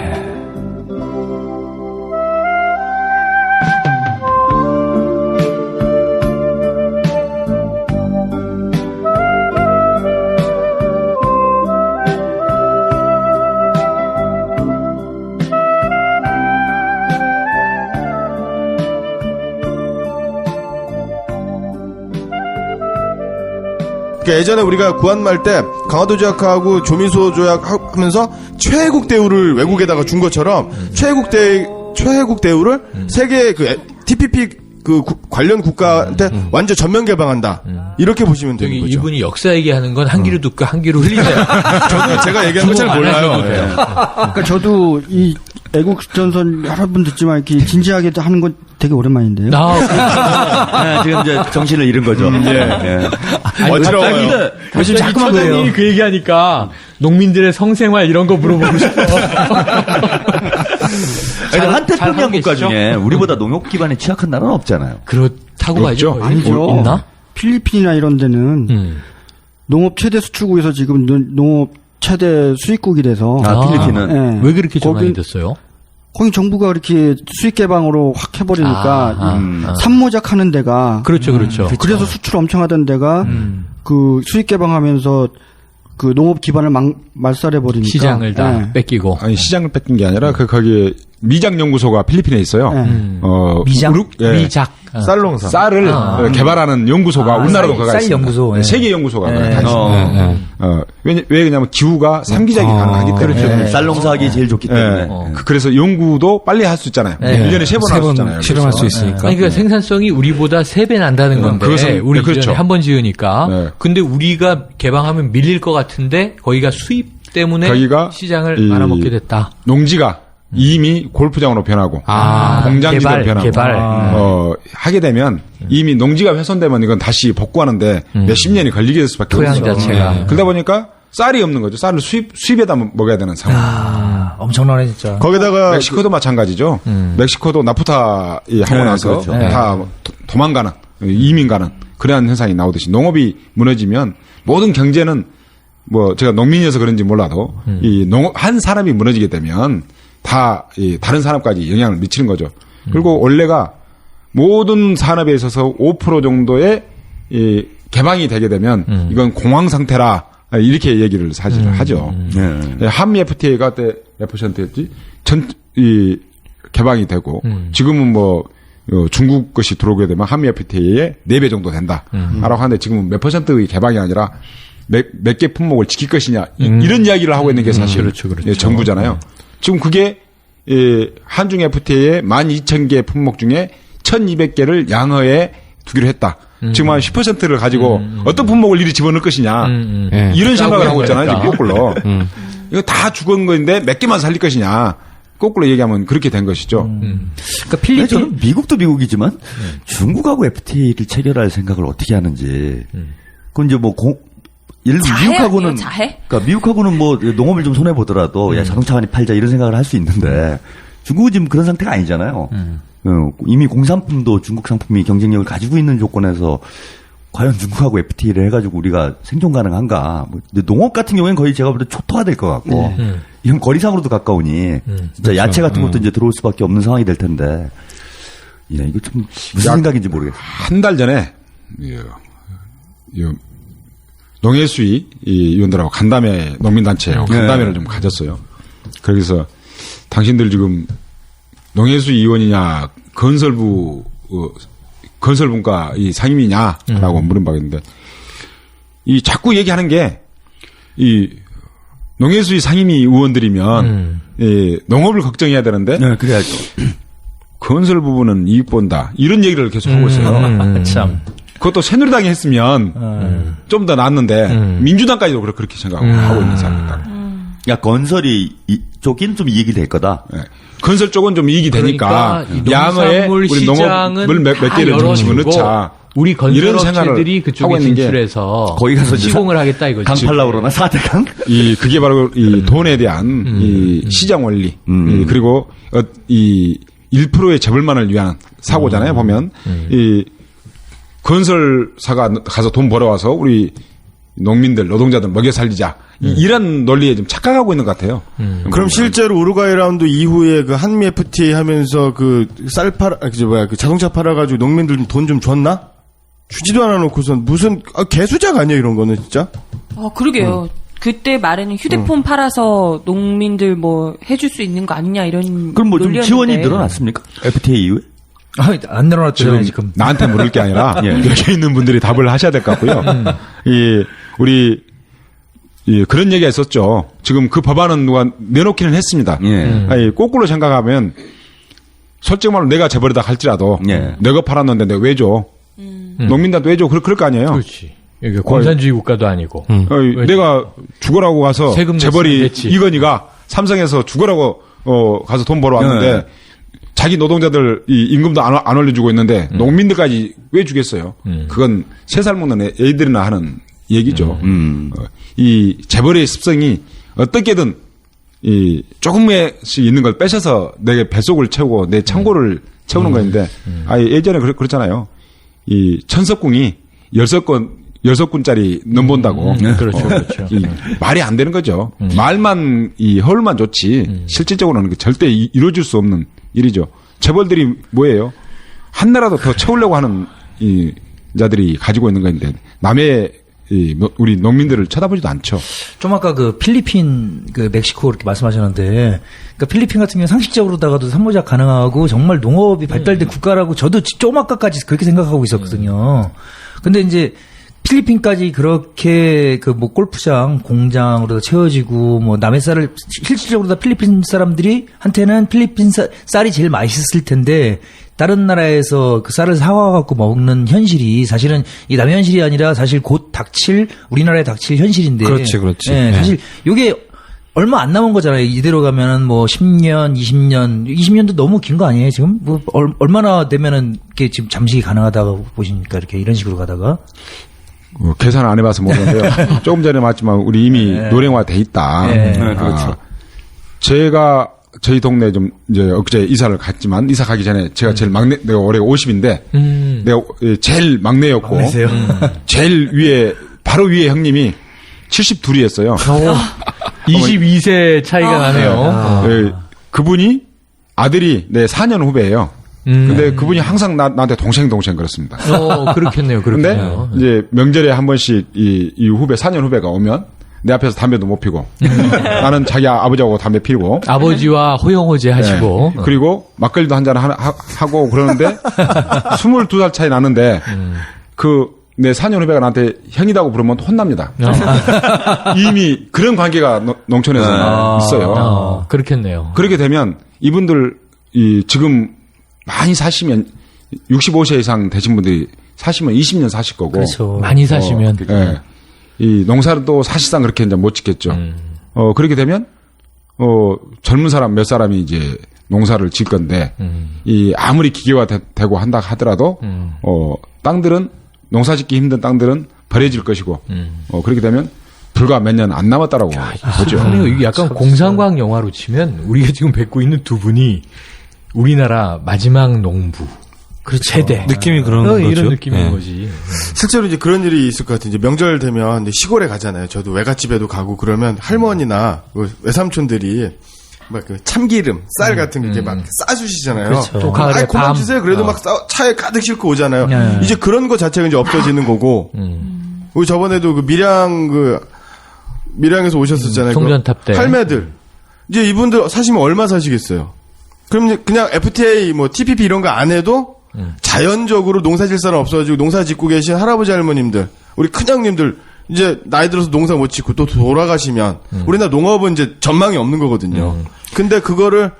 그러니까 예전에 우리가 구한말 때 강화도 조약하고 조미소 조약 하면서 최애국 대우를 외국에다가 준 것처럼 최애국 대우를 세계 그 TPP 그 관련 국가한테 완전 전면 개방한다. 이렇게 보시면 되는 거죠. 이분이 역사 얘기하는 건 한 귀로 듣고 한 귀로 흘리세요. 저는 제가 얘기하는 건 잘 몰라요. 그러니까 저도 이 애국전선 여러 분 듣지만 이렇게 진지하게 하는 건 되게 오랜만인데요. 지금 이제 정신을 잃은 거죠. 예. 어지러워요. 요즘 자꾸만 그래요. 그 얘기하니까 농민들의 성생활 이런 거 물어보고 싶어. 한태평양 국가 중에 우리보다 농업 기반에 취약한 나라는 없잖아요. 그렇다고 봐야죠. 아니죠. 있나? 필리핀이나 이런 데는 농업 최대 수출국에서 지금 농업 최대 수입국이 돼서. 필리핀은? 네. 왜 그렇게 전환이 됐어요? 거기 정부가 이렇게 수입 개방으로 확 해버리니까 산모작 하는 데가. 그렇죠. 그래서 수출 엄청 하던 데가 그 수입 개방하면서 그 농업 기반을 말살해버리니까. 시장을 다 뺏기고. 아니, 시장을 뺏긴 게 아니라 거기에 미작 연구소가 필리핀에 있어요. 미작? 미작. 쌀농사. 쌀을 개발하는 연구소가 우리나라도 거가 있습니다. 연구소. 세계 연구소가 다 있습니다. 왜 그러냐면 기후가 삼기작이 가능하기 때문에. 쌀농사하기 제일 좋기 때문에. 그래서 연구도 빨리 할 수 있잖아요. 1년에 3번 할 수 있잖아요. 실험할 수 있으니까. 그러니까 생산성이 우리보다 3배 난다는 건데. 우리 그렇죠. 한 번 지으니까. 근데 우리가 개방하면 밀릴 것 같은데 거기가 수입 때문에 시장을 말아먹게 됐다. 농지가 이미 골프장으로 변하고 공장지로 변하고 하게 되면 이미 농지가 훼손되면 이건 다시 복구하는데 몇십 년이 걸리게 될 수밖에 없어요. 토양 자체가. 그러다 보니까 쌀이 없는 거죠. 쌀을 수입에다 먹어야 되는 상황. 엄청나네 진짜. 거기다가 멕시코도 마찬가지죠. 멕시코도 나프타 하고 나서 그렇죠. 다 도망가는 이민 가는 그러한 현상이 나오듯이 농업이 무너지면 모든 경제는 뭐 제가 농민이어서 그런지 몰라도 이 한 사람이 무너지게 되면 다 다른 산업까지 영향을 미치는 거죠. 그리고 원래가 모든 산업에 있어서 5% 정도의 개방이 되게 되면 이건 공황 상태라 이렇게 얘기를 사실을 하죠. 한미 FTA가 그때 몇 %였지? 개방이 되고 지금은 뭐 중국 것이 들어오게 되면 한미 FTA의 4배 정도 된다라고 하는데 지금은 몇 %의 개방이 아니라 몇 개 품목을 지킬 것이냐 이런 이야기를 하고 있는 게 사실 그렇죠. 정부잖아요. 지금 그게 한중 FTA의 12,000개 품목 중에 1,200개를 양어에 두기로 했다. 지금 한 10%를 가지고 어떤 품목을 이리 집어넣을 것이냐 이런 생각을 하고 있잖아요. 지금 거꾸로. 이거 다 죽은 건데 몇 개만 살릴 것이냐. 거꾸로 얘기하면 그렇게 된 것이죠. 그러니까 필리핀 저는 미국도 미국이지만 중국하고 FTA를 체결할 생각을 어떻게 하는지. 그건 이제 뭐 예를 들어 미국하고는 그러니까 미국하고는 뭐 농업을 좀 손해 보더라도 야 자동차 많이 팔자 이런 생각을 할 수 있는데 중국은 지금 그런 상태가 아니잖아요. 이미 공산품도 중국 상품이 경쟁력을 가지고 있는 조건에서 과연 중국하고 FTA를 해가지고 우리가 생존 가능한가? 뭐 농업 같은 경우에는 거의 제가 볼 때 초토화될 것 같고 이건 거리상으로도 가까우니 진짜 그렇죠. 야채 같은 것도 이제 들어올 수밖에 없는 상황이 될 텐데 이거 좀 무슨 생각인지 모르겠어요. 한 달 전에 농해수위 위원들하고 간담회 농민단체하고 간담회를 좀 가졌어요. 거기서 당신들 지금 농해수위 위원이냐 건설분과 이 상임이냐라고 물은 바가 있는데 이 자꾸 얘기하는 게 이 농해수위 상임위 의원들이면 이 농업을 걱정해야 되는데 그래야죠. 건설 부분은 이익 본다. 이런 얘기를 계속 하고 있어요. 참. 그것도 새누리당이 했으면 좀 더 낫는데 민주당까지도 그렇게 생각하고 있는 사람입니다. 야, 건설이 이쪽인 좀 이익이 될 거다. 네. 건설 쪽은 좀 이익이 되니까 양어에 우리 농업을 몇 개를 좀 집어넣자. 우리 건설업체들이 그쪽에 진출해서 거기 가서 시공을 하겠다 이거지. 강팔라 그러나 4대강? 그게 바로 이 돈에 대한 이 시장 원리 그리고 이 1%의 재벌만을 위한 사고잖아요. 보면 이 건설사가 가서 돈 벌어와서 우리 농민들, 노동자들 먹여 살리자. 이런 논리에 좀 착각하고 있는 것 같아요. 그럼 실제로 우루과이 라운드 이후에 그 한미 FTA 하면서 그 쌀 팔아, 그 자동차 팔아가지고 농민들 돈 좀 줬나? 주지도 않아 놓고선 무슨, 개수작 아니야, 이런 거는 진짜? 그러게요. 그때 말에는 휴대폰 팔아서 농민들 뭐 해줄 수 있는 거 아니냐 이런. 그럼 뭐 좀 지원이 늘어났습니까? FTA 이후에? 안 늘어났죠, 지금. 나한테 물을 게 아니라 여기 있는 분들이 답을 하셔야 될 것 같고요. 그런 얘기가 있었죠. 지금 그 법안은 누가 내놓기는 했습니다. 거꾸로 생각하면 솔직히 말로 내가 재벌이다 할지라도 내가 팔았는데 내가 왜 줘? 농민들한테 왜 줘? 그럴 거 아니에요. 그렇지. 여기 공산주의 국가도 아니고. 내가 죽으라고 가서 재벌이 이건희가 삼성에서 죽으라고 가서 돈 벌어왔는데 자기 노동자들 임금도 안 올려주고 있는데 농민들까지 왜 주겠어요? 그건 3살 먹는 애들이나 하는 얘기죠. 이 재벌의 습성이 어떻게든 조금씩 있는 걸 뺏어서 내 뱃속을 채우고 내 창고를 채우는 거인데 예전에 그렇잖아요. 이 천석궁이 10군짜리 넘본다고. 그렇죠. 말이 안 되는 거죠. 말만 허울만 좋지 실질적으로는 절대 이루어질 수 없는 일이죠. 재벌들이 뭐예요? 한 나라도 더 채우려고 하는 이 자들이 가지고 있는 건데 남의 우리 농민들을 쳐다보지도 않죠. 좀 아까 그 필리핀, 그 멕시코 그렇게 말씀하셨는데, 그러니까 필리핀 같은 경우 상식적으로다가도 산모작 가능하고 정말 농업이 발달된 국가라고 저도 좀 아까까지 그렇게 생각하고 있었거든요. 근데 이제 필리핀까지 그렇게 그 뭐 골프장 공장으로 채워지고 뭐 남의 쌀을 실질적으로 다 필리핀 사람들이 한테는 필리핀 쌀이 제일 맛있을 텐데 다른 나라에서 그 쌀을 사와갖고 먹는 현실이 사실은 이 남의 현실이 아니라 사실 곧 우리나라에 닥칠 현실인데. 그렇지. 네, 사실 요게 얼마 안 남은 거잖아요. 이대로 가면은 뭐 10년, 20년도 너무 긴 거 아니에요, 지금? 뭐 얼마나 되면은 이게 지금 잠식이 가능하다고 보십니까? 이렇게 이런 식으로 가다가. 계산 안 해봐서 모르는데요. 조금 전에 말했지만 우리 이미 노령화 돼 있다. 그렇죠. 제가 저희 동네 좀 이제 엊그제 이사를 갔지만 이사 가기 전에 제가 제일 막내, 내가 올해가 50인데 내가 제일 막내였고 제일 위에 바로 위에 형님이 72이었어요. 22세 차이가 나네요. 그분이 아들이 내 4년 후배예요. 근데 그분이 항상 나한테 동생 그렇습니다. 그렇겠네요. 그런데 이제 명절에 한 번씩 이 후배 4년 후배가 오면 내 앞에서 담배도 못 피고 나는 자기 아버지하고 담배 피우고 아버지와 호영호제 하시고 그리고 막걸리도 한잔 하고 그러는데 22살 차이 나는데 내 4년 후배가 나한테 형이라고 부르면 혼납니다. 이미 그런 관계가 농촌에서 있어요. 그렇겠네요. 그렇게 되면 이분들 지금 많이 사시면 65세 이상 되신 분들이 사시면 20년 사실 거고. 그렇죠. 많이 사시면. 이 농사도 사실상 그렇게 이제 못 짓겠죠. 그렇게 되면 젊은 사람 몇 사람이 이제 농사를 짓 건데 아무리 기계화 되고 한다 하더라도 땅들은 농사 짓기 힘든 땅들은 버려질 것이고 그렇게 되면 불과 몇 년 안 남았다라고 보죠. 이게 약간 공상과학 영화로 치면 우리가 지금 뵙고 있는 두 분이 우리나라 마지막 농부. 그렇죠. 세대. 느낌이 그런 거죠. 이런 느낌인 거지. 실제로 이제 그런 일이 있을 것 같아요. 이제 명절 되면 시골에 가잖아요. 저도 외갓집에도 가고 그러면 할머니나 외삼촌들이 막 그 참기름, 쌀 같은 게 이제 막 싸주시잖아요. 그렇죠. 또 가을에 그만 주세요. 그래도 막 차에 가득 싣고 오잖아요. 이제 그런 거 자체가 이제 없어지는 거고. 우리 저번에도 밀양에서 오셨었잖아요. 송전탑 때. 할매들. 이제 이분들 사시면 얼마 사시겠어요? 그럼 그냥 FTA 뭐 TPP 이런 거 안 해도 자연적으로 농사질사는 없어지고 농사 짓고 계신 할아버지 할머님들, 우리 큰형님들 이제 나이 들어서 농사 못 짓고 또 돌아가시면 우리나라 농업은 이제 전망이 없는 거거든요. 근데 그거를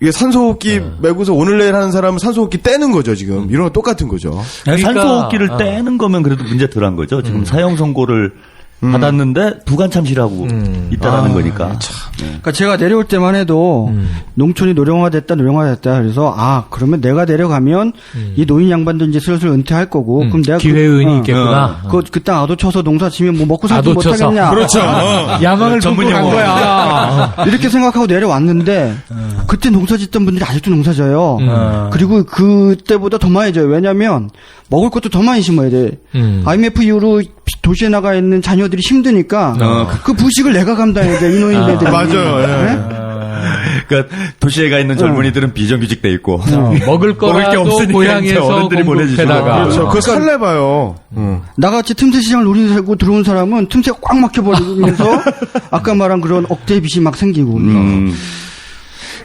이게 산소호흡기 메고서 오늘 내일 하는 사람은 산소호흡기 떼는 거죠, 지금. 이런 거 똑같은 거죠. 그러니까 산소호흡기를 떼는 거면 그래도 문제 덜한 거죠. 지금 사형 선고를 받았는데 부관 참시라고 있다라는 거니까. 그러니까 제가 내려올 때만 해도 농촌이 노령화됐다. 그래서 그러면 내가 내려가면 이 노인 양반도 이제 슬슬 은퇴할 거고 그럼 내가 기회의원이 있겠구나. 그 땅 아도 쳐서 농사 지면 뭐 먹고 살지 못하겠냐. 그렇죠. 야망을 전문 간 거야. 이렇게 생각하고 내려왔는데 그때 농사 짓던 분들이 아직도 농사 져요. 그리고 그때보다 더 많이 져요. 왜냐면 먹을 것도 더 많이 심어야 돼. IMF 이후로 도시에 나가 있는 자녀들이 힘드니까 그 부식을 내가 감당해야 돼. 이 노인네들이. 맞아요. 네? 그러니까 도시에 가 있는 젊은이들은 비정규직돼 있고 먹을 거라도 고향에서 어른들이 보내주시다가 그렇죠. 그거 설레봐요. 나같이 틈새 시장을 노리고 들어온 사람은 틈새가 꽉 막혀버리면서 아까 말한 그런 억대 빚이 막 생기고.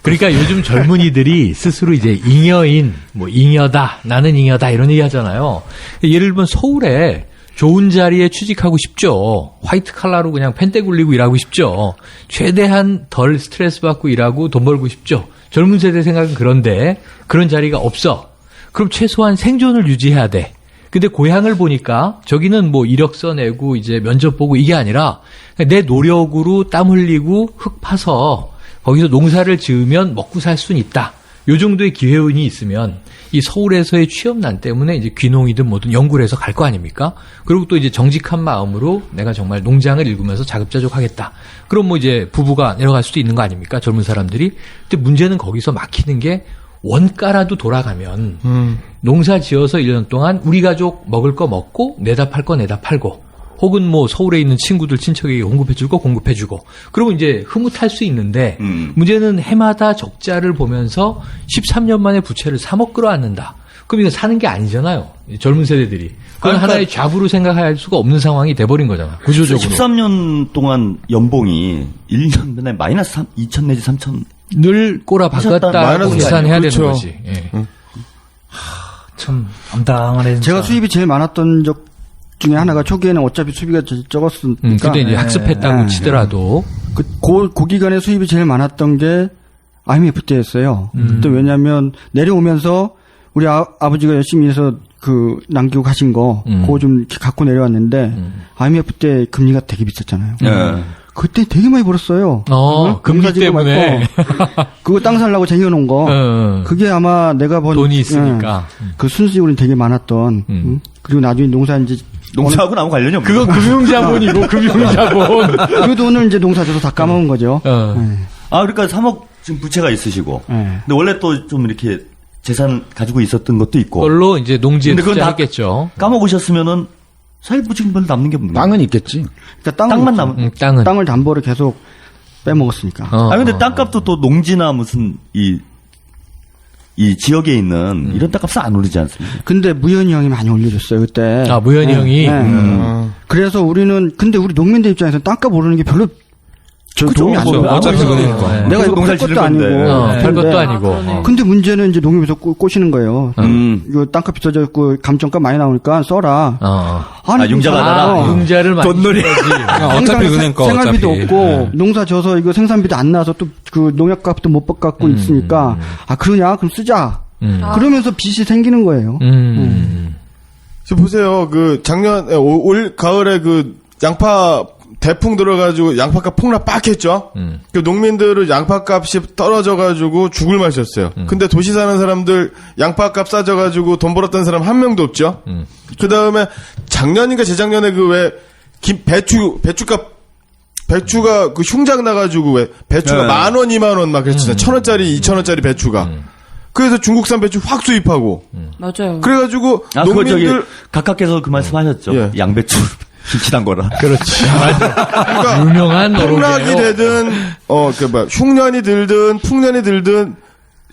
그러니까 요즘 젊은이들이 스스로 이제 잉여인, 잉여다, 나는 잉여다 이런 얘기 하잖아요. 예를 들면 서울에 좋은 자리에 취직하고 싶죠. 화이트 칼라로 그냥 펜대 굴리고 일하고 싶죠. 최대한 덜 스트레스 받고 일하고 돈 벌고 싶죠. 젊은 세대 생각은 그런데 그런 자리가 없어. 그럼 최소한 생존을 유지해야 돼. 근데 고향을 보니까 저기는 이력서 내고 이제 면접 보고 이게 아니라 내 노력으로 땀 흘리고 흙 파서 거기서 농사를 지으면 먹고 살 수는 있다. 요 정도의 기회운이 있으면 이 서울에서의 취업난 때문에 이제 귀농이든 뭐든 연구를 해서 갈 거 아닙니까? 그리고 또 이제 정직한 마음으로 내가 정말 농장을 일구면서 자급자족하겠다. 그럼 이제 부부가 내려갈 수도 있는 거 아닙니까? 젊은 사람들이. 근데 문제는 거기서 막히는 게 원가라도 돌아가면 농사 지어서 1년 동안 우리 가족 먹을 거 먹고 내다 팔 거 내다 팔고 혹은 서울에 있는 친구들 친척에게 공급해줄 거 공급해주고 그러면 이제 흐뭇할 수 있는데 문제는 해마다 적자를 보면서 13년 만에 부채를 3억 끌어안는다. 그럼 이거 사는 게 아니잖아요. 젊은 세대들이. 그건 하나의 잡으로 생각할 수가 없는 상황이 돼버린 거잖아. 구조적으로. 13년 동안 연봉이 1년에 마이너스 2천 내지 3천 늘 꼬라박았다고 계산해야 되는 거지. 예. 참 암담하네. 제가 수입이 제일 많았던 적 중에 하나가 초기에는 어차피 수비가 적었으니까. 그때 이제 학습했다고 치더라도. 그 기간에 수입이 제일 많았던 게 IMF 때였어요. 또 왜냐면 내려오면서 우리 아버지가 열심히 해서 남기고 가신 거, 그거 좀 갖고 내려왔는데, IMF 때 금리가 되게 비쌌잖아요. 그때 되게 많이 벌었어요. 금리 때문에. 그거 땅 살라고 쟁여놓은 거. 그게 아마 내가 번 돈이 있으니까. 그 순수익으로는 되게 많았던. 그리고 나중에 농사하고는 아무 관련이 없는 그거 금융자본이고 금융자본. 그 돈을 이제 농사 줘서 다 까먹은 거죠. 그러니까 3억 지금 부채가 있으시고. 근데 원래 또 좀 이렇게 재산 가지고 있었던 것도 있고. 그걸로 이제 농지에 투자했겠죠. 까먹으셨으면은 사실부 지금 별로 남는 게 없는 거예요. 땅은 있겠지. 그러니까 땅만 남은. 땅을 담보를 계속 빼먹었으니까. 근데 땅값도 또 농지나 무슨 이 지역에 있는 이런 땅값은 안 오르지 않습니까? 근데 무현이 형이 많이 올려줬어요, 그때. 무현이 형이? 그래서 근데 우리 농민들 입장에서는 땅값 오르는 게 별로 도움이 안 돼요. 어차피 그러니까. 내가 이거 팔 것도 아니고. 팔 것도 아니고. 근데 문제는 이제 농협에서 꼬시는 거예요. 이거 땅값 비싸졌고 감정값 많이 나오니까 써라. 융자가 나라. 융자를 많이 돈놀이. 어차피 은행 거 생활비도 없고 농사 져서 이거 생산비도 안 나와서 또 그 농약값도 못 받고 있으니까 그러냐? 그럼 쓰자. 그러면서 빚이 생기는 거예요. 지금 보세요. 작년 올 가을에 양파 대풍 들어가지고 양파값 폭락 빡 했죠. 그 농민들은 양파값이 떨어져가지고 죽을 맛이었어요. 근데 도시 사는 사람들 양파값 싸져가지고 돈 벌었던 사람 한 명도 없죠. 그 다음에 작년인가 재작년에 배추가 흉작 나가지고 배추가 10,000원, 20,000원 막 그랬잖아요. 1,000원짜리, 2,000원짜리 배추가. 그래서 중국산 배추 확 수입하고. 맞아요. 그래가지고 농민들 각하께서 그 말씀하셨죠. 양배추. 김치단 거라. 그렇지. 맞아. 유명한 폭락이 되든, 흉년이 들든, 풍년이 들든,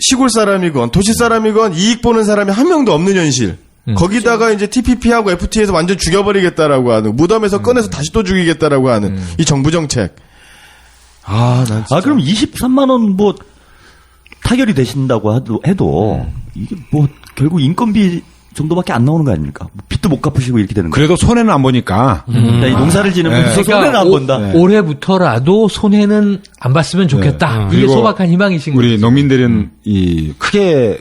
시골 사람이건, 도시 사람이건, 이익 보는 사람이 한 명도 없는 현실. 거기다가 이제 TPP하고 FTA에서 완전 죽여버리겠다라고 하는, 무덤에서 꺼내서 다시 또 죽이겠다라고 하는, 이 정부 정책. 그럼 23만원 타결이 되신다고 해도, 이게 결국 인건비 정도밖에 안 나오는 거 아닙니까? 빚도 못 갚으시고 이렇게 되는 거예요. 그래도 손해는 안 보니까. 이 농사를 지는 분이 손해는 안 본다. 올해부터라도 손해는 안 봤으면 좋겠다. 이게 소박한 희망이신 거죠. 우리 농민들은 이 크게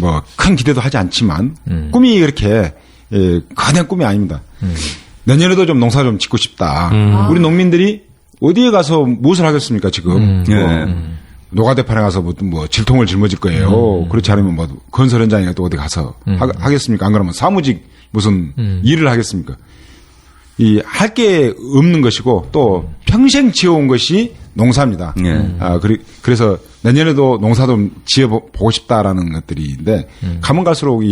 뭐 큰 기대도 하지 않지만 꿈이 그렇게 거대한 꿈이 아닙니다. 내년에도 좀 농사 좀 짓고 싶다. 우리 농민들이 어디에 가서 무엇을 하겠습니까 지금? 노가대판에 가서 뭐 질통을 짊어질 거예요. 그렇지 않으면 뭐 건설 현장에 또 어디 가서 하겠습니까? 안 그러면 사무직 무슨 일을 하겠습니까? 이 할 게 없는 것이고 또 평생 지어온 것이 농사입니다. 그래서 내년에도 농사 좀 지어보고 싶다라는 것들인데 가면 갈수록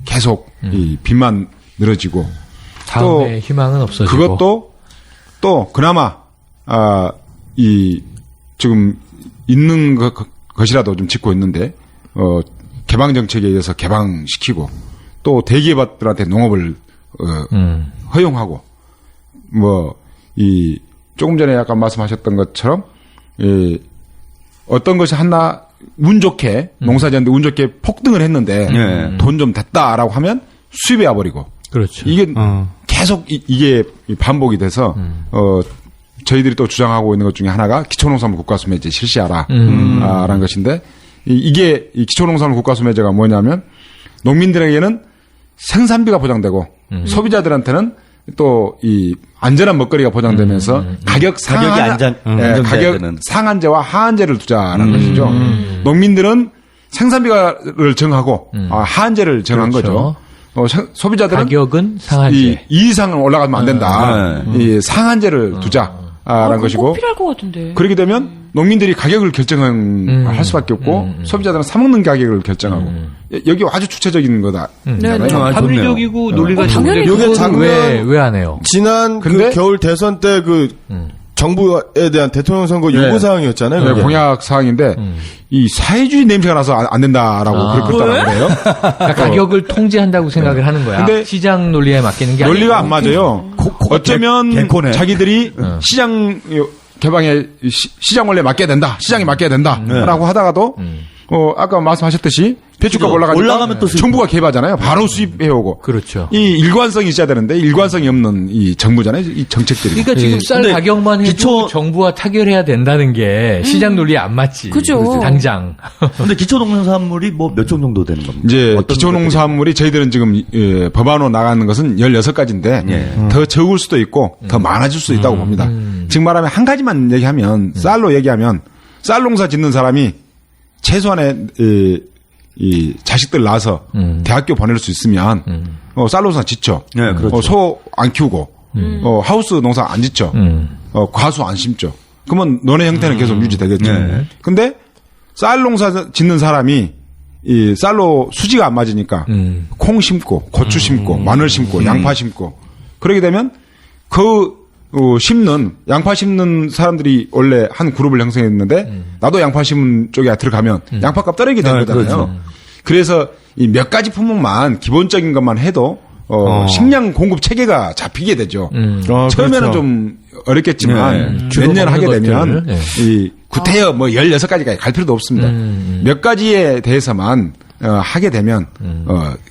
계속 이 빚만 늘어지고 다음에 희망은 없어지고 그것도 또 그나마 지금 있는 것이라도 좀 짓고 있는데 개방 정책에 의해서 개방시키고 또 대기업들한테 농업을 허용하고 조금 전에 약간 말씀하셨던 것처럼 어떤 것이 하나 운 좋게 농사지었는데 운 좋게 폭등을 했는데 돈 좀 됐다라고 하면 수입해 와버리고 그렇죠. 이게 계속 이게 반복이 돼서 저희들이 또 주장하고 있는 것 중에 하나가 기초농산물 국가수매제 실시하라 라는 것인데 이게 이 기초농산물 국가수매제가 뭐냐면 농민들에게는 생산비가 보장되고 소비자들한테는 또 이 안전한 먹거리가 보장되면서 가격 상한제와 하한제를 두자라는 것이죠. 농민들은 생산비를 정하고 하한제를 정한 그렇죠. 거죠. 소비자들은 가격은 상한제 이 이상은 올라가면 안 된다. 이 상한제를 두자라는 것이고 꼭 필요할 것 같은데. 그렇게 되면 농민들이 가격을 결정할 수밖에 없고 소비자들은 사 먹는 가격을 결정하고 여기 아주 주체적인 거다. 합리적이고 논리가 좋은데 이게 작년 왜 안 해요? 지난 그 겨울 대선 때 정부에 대한 대통령 선거 요구 사항이었잖아요. 네, 공약 사항인데 이 사회주의 냄새가 나서 안 된다라고 그렇게 했다는 거예요. 그러니까 가격을 통제한다고 생각을 하는 거야. 근데 시장 논리에 맡기는 게 논리가 안 맞아요. 어쩌면 자기들이 시장 개방에 시장 원래 맡겨야 된다. 시장에 맡겨야 된다라고 하다가도 아까 말씀하셨듯이 배추값 올라가면 또 정부가 개입하잖아요. 바로 수입해오고. 그렇죠. 이 일관성이 있어야 되는데 일관성이 없는 이 정부잖아요. 이 정책들이. 그러니까 지금 쌀 가격만 해도 정부와 타결해야 된다는 게 시장 논리에 안 맞지. 그죠. 당장. 근데 기초농산물이 뭐 몇 종 정도 되는 겁니까? 이제 기초농산물이 저희들은 지금 법안으로 나가는 것은 16가지인데 더 적을 수도 있고 더 많아질 수도 있다고 봅니다. 즉 말하면 한 가지만 얘기하면 쌀로 얘기하면 쌀 농사 짓는 사람이 최소한의 이 자식들 낳아서 대학교 보낼 수 있으면 쌀 농사 짓죠. 네, 그렇죠. 소 안 키우고 하우스 농사 안 짓죠. 과수 안 심죠. 그러면 너네 형태는 계속 유지되겠죠. 근데 쌀 농사 짓는 사람이 이 쌀로 수지가 안 맞으니까 콩 심고 고추 심고 마늘 심고 양파 심고 그러게 되면 양파 심는 사람들이 원래 한 그룹을 형성했는데 나도 양파 심은 쪽에 들어가면 양파값 떨어지게 되는 거잖아요. 그렇죠. 그래서 이 몇 가지 품목만 기본적인 것만 해도 식량 공급 체계가 잡히게 되죠. 처음에는 그렇죠. 좀 어렵겠지만 몇 년 하게 되면 이 구태여 뭐 16가지까지 갈 필요도 없습니다. 몇 가지에 대해서만 하게 되면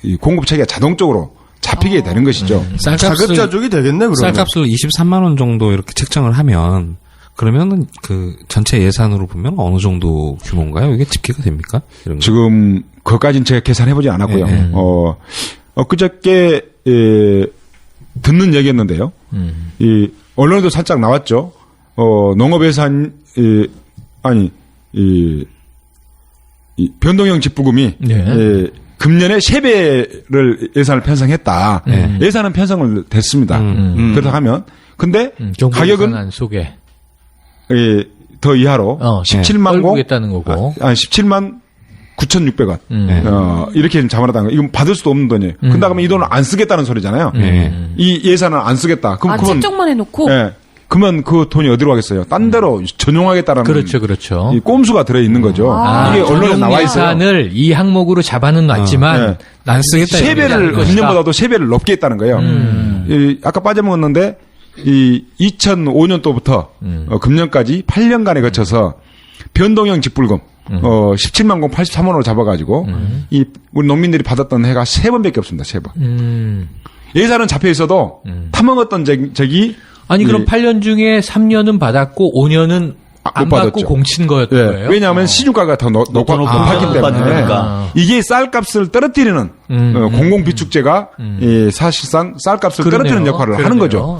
이 공급 체계가 자동적으로 잡히게 되는 것이죠. 자급자족이 되겠네, 그러면. 쌀값을 23만 원 정도 이렇게 책정을 하면 그러면은 그 전체 예산으로 보면 어느 정도 규모인가요? 이게 집계가 됩니까? 이런 거? 지금 그것까지는 제가 계산해보지 않았고요. 엊그저께 듣는 얘기였는데요. 이 언론에도 살짝 나왔죠. 농업예산 이 변동형 집부금이 금년에 3배를 예산을 편성했다. 예산은 편성을 됐습니다. 그렇다 하면 근데 가격은 속에 더 이하로 17만 고 겠다는 거고. 17만 9,600원. 이렇게 잡아놨다는 거. 이건 받을 수도 없는 돈이에요. 근데 그러면 이 돈을 안 쓰겠다는 소리잖아요. 이 예산을 안 쓰겠다. 그럼 책정만 해놓고. 그러면 그 돈이 어디로 가겠어요? 딴 데로 전용하겠다라는. 그렇죠. 이 꼼수가 들어 있는 거죠. 이게 언론에 나와 있어요. 예산을 이 항목으로 잡아는 놨지만 안 쓰겠다. 3배를 금년보다도 3배를 높게 했다는 거예요. 아까 빠져먹었는데 이 2005년도부터 금년까지 8년간에 거쳐서 변동형 집불금 17만 공 83원으로 잡아가지고 이 우리 농민들이 받았던 해가 3번밖에 없습니다. 3번. 예산은 잡혀 있어도 타먹었던 적이 아니 그럼 8년 중에 3년은 받았고 5년은 안 받고 공친 거였던 거예요? 왜냐하면 시중가가 더 높았기 때문에 이게 쌀값을 떨어뜨리는 공공비축제가 사실상 쌀값을 떨어뜨리는 역할을 하는 거죠.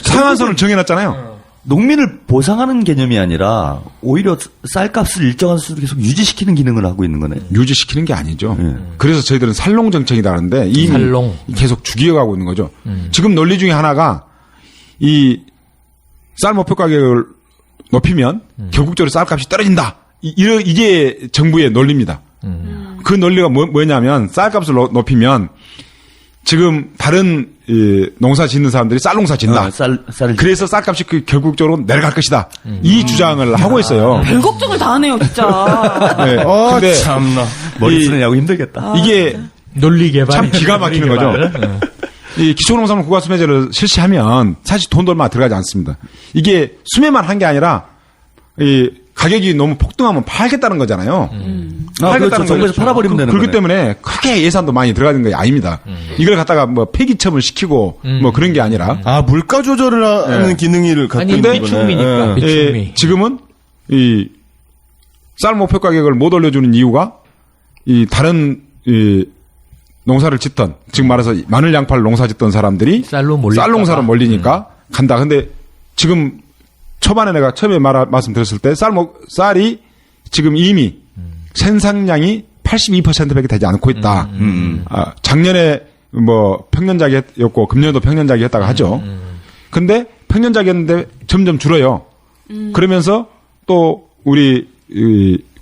상한선을 정해놨잖아요. 농민을 보상하는 개념이 아니라 오히려 쌀값을 일정한 수준으로 계속 유지시키는 기능을 하고 있는 거네요. 유지시키는 게 아니죠. 그래서 저희들은 살롱 정책이다 하는데 이미 계속 죽여가고 있는 거죠. 지금 논리 중에 하나가 이 쌀 목표 가격을 높이면 결국적으로 쌀값이 떨어진다. 이게 정부의 논리입니다. 그 논리가 뭐냐면 쌀값을 높이면 지금 다른 농사 짓는 사람들이 쌀 농사 짓는다. 그래서 쌀값이 결국적으로 내려갈 것이다. 이 주장을 하고 있어요. 별 걱정을 다 하네요, 진짜. 네. 근데 참나. 머리 쓰느냐고 힘들겠다. 이게 논리 개발 참 기가 막히는 거죠. 이 기초농산물 국가수매제를 실시하면 사실 돈도 얼마 들어가지 않습니다. 이게 수매만 한 게 아니라 이 가격이 너무 폭등하면 팔겠다는 거잖아요. 그렇죠. 정부에서 팔아버리면 되는 거예요. 그렇기 때문에 크게 예산도 많이 들어가는 게 아닙니다. 이걸 갖다가 뭐 폐기처분을 시키고 뭐 그런 게 아니라 물가 조절을 하는 기능을 갖고 있는 비축미니까. 지금은 이 쌀 목표 가격을 못 올려주는 이유가 이 다른 농사를 짓던 지금 말해서 마늘 양파를 농사 짓던 사람들이 쌀 농사로 몰리니까 간다. 근데 지금 초반에 내가 처음에 말씀드렸을 때 쌀이 지금 이미 생산량이 82%밖에 되지 않고 있다. 작년에 뭐 평년작이었고 금년도 평년작이었다고 하죠. 근데 평년작이었는데 점점 줄어요. 그러면서 또 우리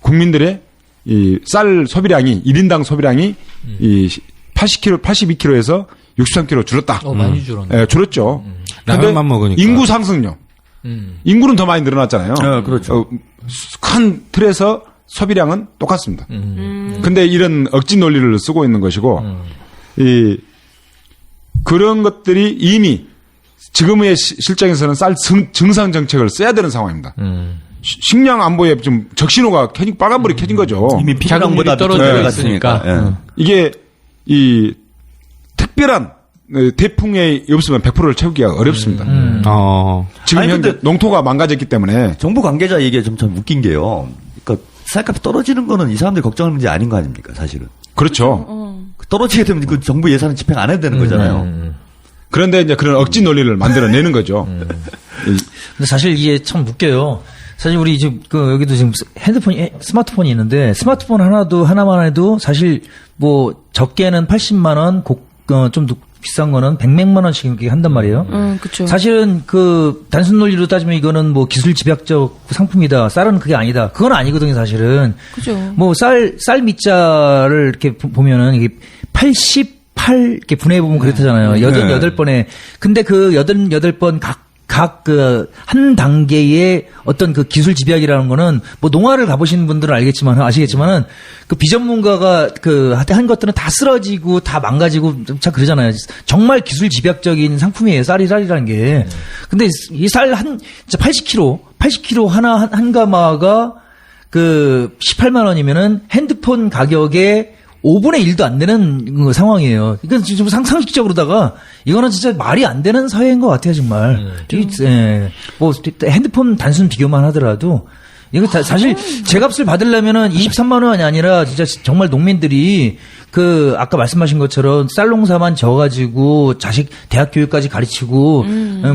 국민들의 이 쌀 소비량이 1인당 소비량이 이 82kg에서 63kg 줄었다. 많이 줄었네. 예, 줄었죠. 라면만 먹으니까. 인구 상승률. 인구는 더 많이 늘어났잖아요. 그렇죠. 큰 틀에서 소비량은 똑같습니다. 근데 이런 억지 논리를 쓰고 있는 것이고, 그런 것들이 이미 지금의 실정에서는 쌀 증상 정책을 써야 되는 상황입니다. 식량 안보에 좀 적신호가 빨간불이 켜진 거죠. 이미 피자량보다 떨어져 갔으니까. 이게 이 특별한 대풍이 없으면 100%를 채우기가 어렵습니다. 지금 현재 농토가 망가졌기 때문에 정부 관계자 얘기가 좀 참 웃긴 게요. 그러니까 쌀값이 떨어지는 거는 이 사람들이 걱정하는 문제 아닌 거 아닙니까, 사실은? 그렇죠. 떨어지게 되면 그 정부 예산은 집행 안 해도 되는 거잖아요. 그런데 이제 그런 억지 논리를 만들어내는 거죠. 근데 사실 이게 참 웃겨요. 사실 우리 지금 여기도 지금 스마트폰이 있는데 스마트폰 하나만 해도 사실 뭐 적게는 80만 원, 좀 비싼 거는 100몇만 원씩 이렇게 한단 말이에요. 그쵸. 사실은 단순 논리로 따지면 이거는 뭐 기술 집약적 상품이다. 쌀은 그게 아니다. 그건 아니거든요, 사실은. 그죠. 뭐 쌀 밑자를 이렇게 보면은 이게 88 이렇게 분해해 보면 그렇다잖아요. 88번에. 근데 그 88번 각 한 단계의 어떤 그 기술 집약이라는 거는 뭐 농화를 가보신 분들은 아시겠지만은 그 비전문가가 한 것들은 다 쓰러지고 다 망가지고 참 그러잖아요. 정말 기술 집약적인 상품이에요. 쌀이라는 게. 근데 이 쌀 진짜 80kg 한 가마가 18만 원이면은 핸드폰 가격에 5분의 1도 안 되는 상황이에요. 이건 좀 상식적으로다가 이거는 진짜 말이 안 되는 사회인 것 같아요, 정말. 뭐 핸드폰 단순 비교만 하더라도 이거 사실 제값을 받으려면은 23만 원이 아니라 진짜 정말 농민들이 아까 말씀하신 것처럼 쌀 농사만 져가지고 자식 대학 교육까지 가르치고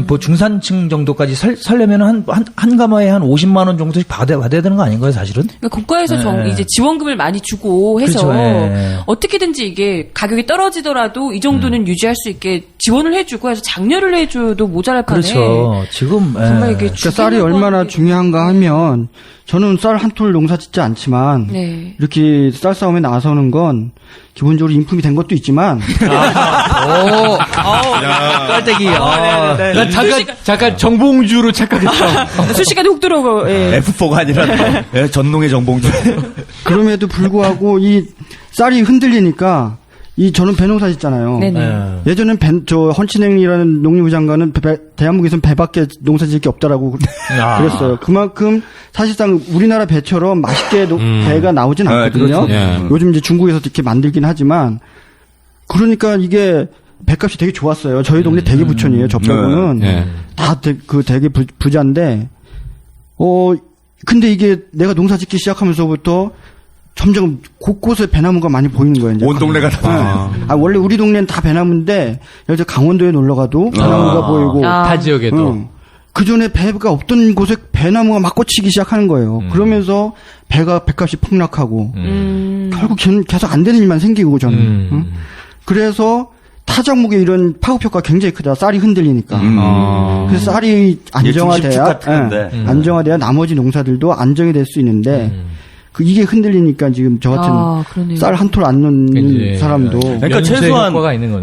뭐 중산층 정도까지 살려면 한 가마에 한 50만 원 정도씩 받아야 되는 거 아닌가요, 사실은? 그러니까 국가에서 이제 지원금을 많이 주고 해서 그렇죠. 어떻게든지 이게 가격이 떨어지더라도 이 정도는 유지할 수 있게 지원을 해주고 해서 장려를 해줘도 모자랄 판에. 그렇죠. 지금 정말 이게 그러니까 쌀이 얼마나 중요한가 하면 저는 쌀 한 톨 농사 짓지 않지만 이렇게 쌀 싸움에 나서는 건 기본적으로 인품이 된 것도 있지만 깔때기. 난 잠깐 정봉주로 착각했어. 수시간에 훅 들어오고. F4가 아니라 전농의 정봉주. 그럼에도 불구하고 이 쌀이 흔들리니까 저는 배농사 짓잖아요. 네네. 예전엔 헌신행이라는 농림부 장관은 대한민국에서는 배밖에 농사 짓을 게 없다라고 그랬어요. 그만큼 사실상 우리나라 배처럼 맛있게 배가 나오진 않거든요. 그렇죠. 요즘 이제 중국에서 이렇게 만들긴 하지만 그러니까 이게 배값이 되게 좋았어요. 저희 동네 되게 부촌이에요. 저 빼고는 다 되게 부자인데 근데 이게 내가 농사 짓기 시작하면서부터 점점 곳곳에 배나무가 많이 보이는 거예요. 이제. 온 동네가 다. 원래 우리 동네는 다 배나무인데, 예를 들어 강원도에 놀러 가도 배나무가 보이고. 타 지역에도. 그 전에 배가 없던 곳에 배나무가 막 꽂히기 시작하는 거예요. 그러면서 배값이 폭락하고, 결국 계속 안 되는 일만 생기고 저는. 그래서 타작목에 이런 파급 효과가 굉장히 크다. 쌀이 흔들리니까. 그래서 쌀이 안정화돼야 나머지 농사들도 안정이 될 수 있는데, 이게 흔들리니까 지금 저 같은 쌀 한 톨 안 넣는 사람도. 그러니까 최소한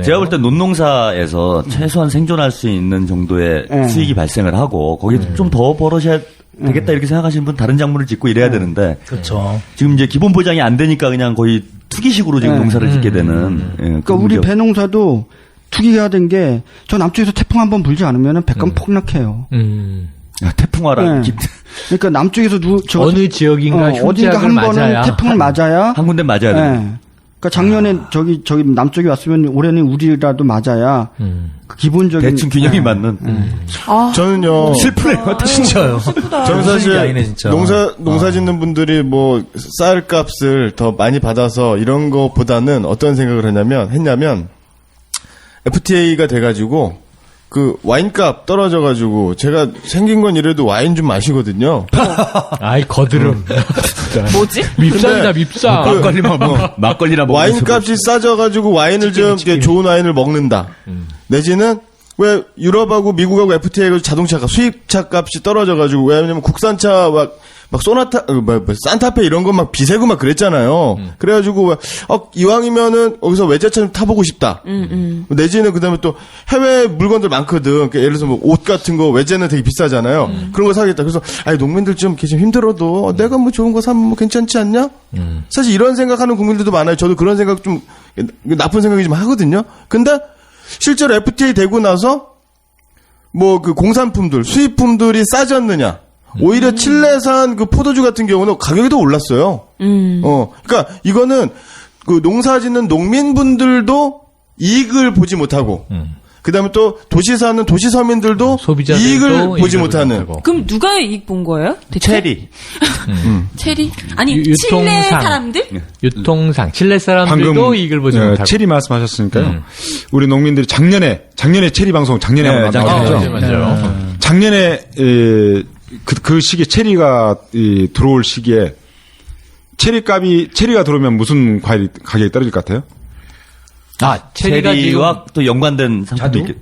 제가 볼 때 논농사에서 최소한 생존할 수 있는 정도의 수익이 발생을 하고 거기에 좀 더 벌어셔야 되겠다 이렇게 생각하시는 분 다른 작물을 짓고 이래야 되는데. 그렇죠. 지금 이제 기본 보장이 안 되니까 그냥 거의 투기식으로 지금 농사를 짓게 되는. 그러니까 우리 배농사도 투기가 된 게 저 남쪽에서 태풍 한번 불지 않으면 백감 폭락해요. 태풍화라. 그러니까 남쪽에서 어느 지역인가 어딘가 한 번은 태풍을 맞아야 한 군데 맞아야 돼. 그러니까 작년에 저기 남쪽이 왔으면 올해는 우리라도 맞아야 그 기본적인 대충 균형이 맞는. 저는요 슬프네요. 진짜요. 저는 사실 농사 짓는 분들이 뭐 쌀값을 더 많이 받아서 이런 거보다는 어떤 생각을 했냐면 FTA가 돼가지고. 그 와인값 떨어져가지고 제가 생긴 건 이래도 와인 좀 마시거든요. 아이 거드름. 뭐지? 밉상이다 밉상. 막걸리나 먹는 와인값이 싸져가지고 와인을 좀 좋은 와인을 먹는다. 내지는 왜 유럽하고 미국하고 FTA가 자동차가 수입차 값이 떨어져가지고 왜냐면 국산차 막 소나타, 산타페 이런 거 막 비세고 막 그랬잖아요. 그래가지고, 이왕이면은 거기서 외제차 좀 타보고 싶다. 내지는 그 다음에 또 해외 물건들 많거든. 그러니까 예를 들어서 뭐 옷 같은 거 외제는 되게 비싸잖아요. 그런 거 사겠다. 그래서, 농민들 좀 힘들어도 내가 뭐 좋은 거 사면 뭐 괜찮지 않냐? 사실 이런 생각하는 국민들도 많아요. 저도 그런 생각 좀, 나쁜 생각이 좀 하거든요. 근데 실제로 FTA 되고 나서 뭐 그 공산품들, 수입품들이 싸졌느냐? 오히려 칠레산 그 포도주 같은 경우는 가격이 더 올랐어요. 그러니까 이거는 그 농사 짓는 농민분들도 이익을 보지 못하고, 그다음에 또 도시 사는 도시 서민들도 이익을 보지 못하는. 그럼 누가 이익 본 거예요? 대체? 체리. 체리? 아니 칠레 사람들? 유통상. 칠레 사람들도 방금, 이익을 보지 못하고. 체리 말씀하셨으니까요. 우리 농민들이 작년에 체리 방송 작년에 한번 나왔죠. 맞아요. 작년에 그 시기에 체리가 들어올 시기에 체리가 들어오면 무슨 과일 가격이 떨어질 것 같아요? 체리와 또 연관된 상품도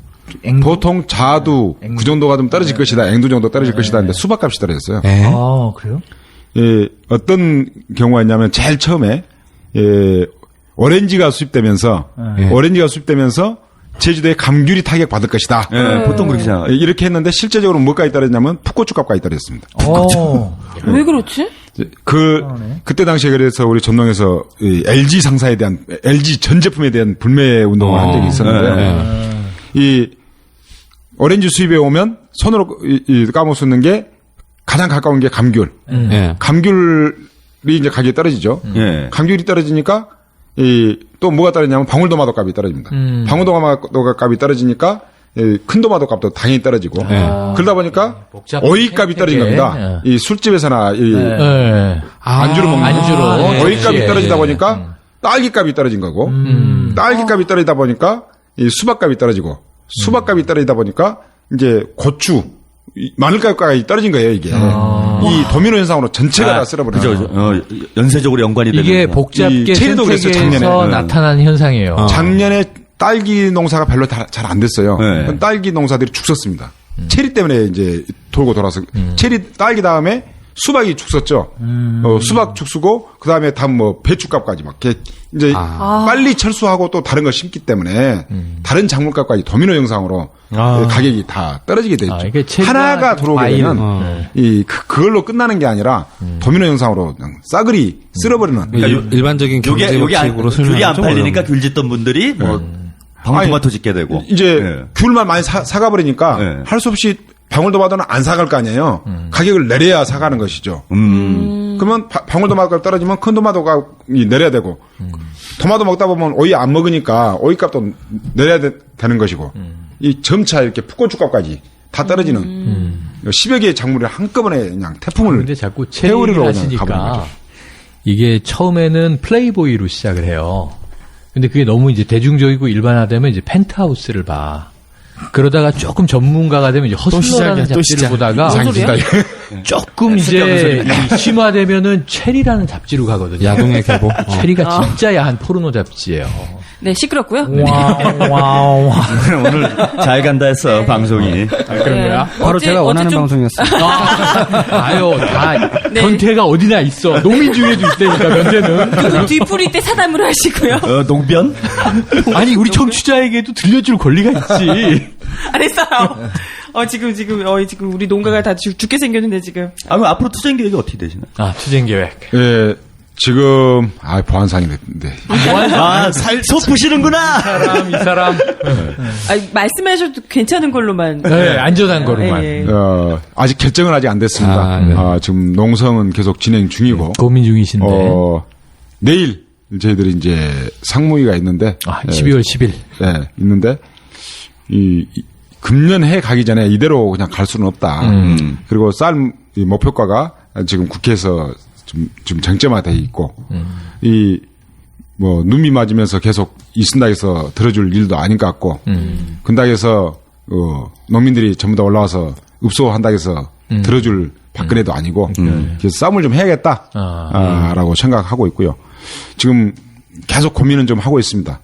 보통 자두 그 정도가 좀 떨어질 것이다. 앵두 정도 떨어질 것이다. 근데 수박값이 떨어졌어요. 그래요? 어떤 경우가 있냐면 제일 처음에 오렌지가 수입되면서 제주도에 감귤이 타격 받을 것이다. 보통 그렇게 생각해요. 이렇게 했는데 실제적으로 뭐까지 떨어졌냐면 풋고추 값까지 떨어졌습니다. 왜 그렇지? 그때 당시에 그래서 우리 전농에서 LG 상사에 대한 LG 전 제품에 대한 불매 운동을 한 적이 있었는데요. 이 오렌지 수입에 오면 손으로 까먹는 게 가장 가까운 게 감귤. 감귤이 이제 가격이 떨어지죠. 감귤이 떨어지니까 또 뭐가 떨어지냐면 방울토마토 값이 떨어집니다. 방울토마토 값이 떨어지니까 큰 토마토 값도 당연히 떨어지고 그러다 보니까 오이 값이 떨어진 겁니다. 이 술집에서나 안주로 먹는 오이 값이 떨어지다 보니까 딸기 값이 떨어진 거고 딸기 값이 떨어지다 보니까 이 수박 값이 떨어지고 수박 값이 떨어지다 보니까 이제 고추 마늘가까지 떨어진 거예요, 이게. 이 도미노 현상으로 전체가 다 쓸어버려요. 그죠. 연쇄적으로 연관이 되는. 이게 복잡계 생태계에서 나타난 현상이에요. 작년에 딸기 농사가 별로 잘 안 됐어요. 딸기 농사들이 죽었습니다. 체리 때문에 이제 돌고 돌아서 딸기 다음에 수박이 죽었죠. 수박 죽쓰고 그다음에 다음 뭐 배추값까지 막 이제 빨리 철수하고 또 다른 걸 심기 때문에 다른 작물값까지 도미노 현상으로 가격이 다 떨어지게 돼 있죠. 하나가 들어오게 되면 그걸로 끝나는 게 아니라 도미노 현상으로 그냥 싸그리 쓸어버리는. 그러니까 일반적인 경제적으로 귤이 안 팔리니까 귤 짓던 분들이 뭐 방울토마토 짓게 되고 이제 귤만 많이 사가 버리니까 할 수 없이 방울토마토는 안 사갈 거 아니에요. 가격을 내려야 사가는 것이죠. 그러면 방울토마토가 떨어지면 큰 토마토가 내려야 되고 토마토 먹다 보면 오이 안 먹으니까 오이값도 내려야 되는 것이고 이 점차 이렇게 풋고추값까지 다 떨어지는 10여 개의 작물이 한꺼번에 그냥 태풍을 근데 자꾸 체리를 하시니까 이게 처음에는 플레이보이로 시작을 해요. 근데 그게 너무 이제 대중적이고 일반화되면 이제 펜트하우스를 봐. 그러다가 조금 전문가가 되면 이제 허슬러라는 잡지를 보다가 조금 이제 심화되면은 체리라는 잡지로 가거든요. 야동의 계보. 체리가 진짜 야한 포르노 잡지예요. 네, 시끄럽고요. 와우. 오늘 잘 간다 했어, 방송이. 그런가요? 바로 제가 원하는 방송이었어요. 아유, 다 변태가 어디나 있어. 농민 중에도 있다니까, 변태는. 뒤풀이 때 사담으로 하시고요. 농변? 아니, 우리 청취자에게도 들려줄 권리가 있지. 안 했어요. 지금 우리 농가가 다 죽게 생겼는데 지금. 그럼 앞으로 투쟁 계획이 어떻게 되시나요? 투쟁 계획. 예. 지금 보안상이 됐는데. 속 부시는구나. 이 사람. 말씀하셔도 괜찮은 걸로만. 네, 안전한 거로만. 아직 결정은 아직 안 됐습니다. 지금 농성은 계속 진행 중이고. 고민 중이신데. 내일 저희들이 이제 상무위가 있는데. 12월 10일. 네, 있는데 금년 해 가기 전에 이대로 그냥 갈 수는 없다. 그리고 쌀 목표가가 지금 국회에서 좀 쟁점화돼 있고 눈비 맞으면서 계속 이순닥에서 들어줄 일도 아닌 것 같고 근닥에서 농민들이 전부 다 올라와서 읍소한닥에서 들어줄 박근혜도 아니고 그래서 싸움을 좀 해야겠다 라고 생각하고 있고요. 지금 계속 고민은 좀 하고 있습니다.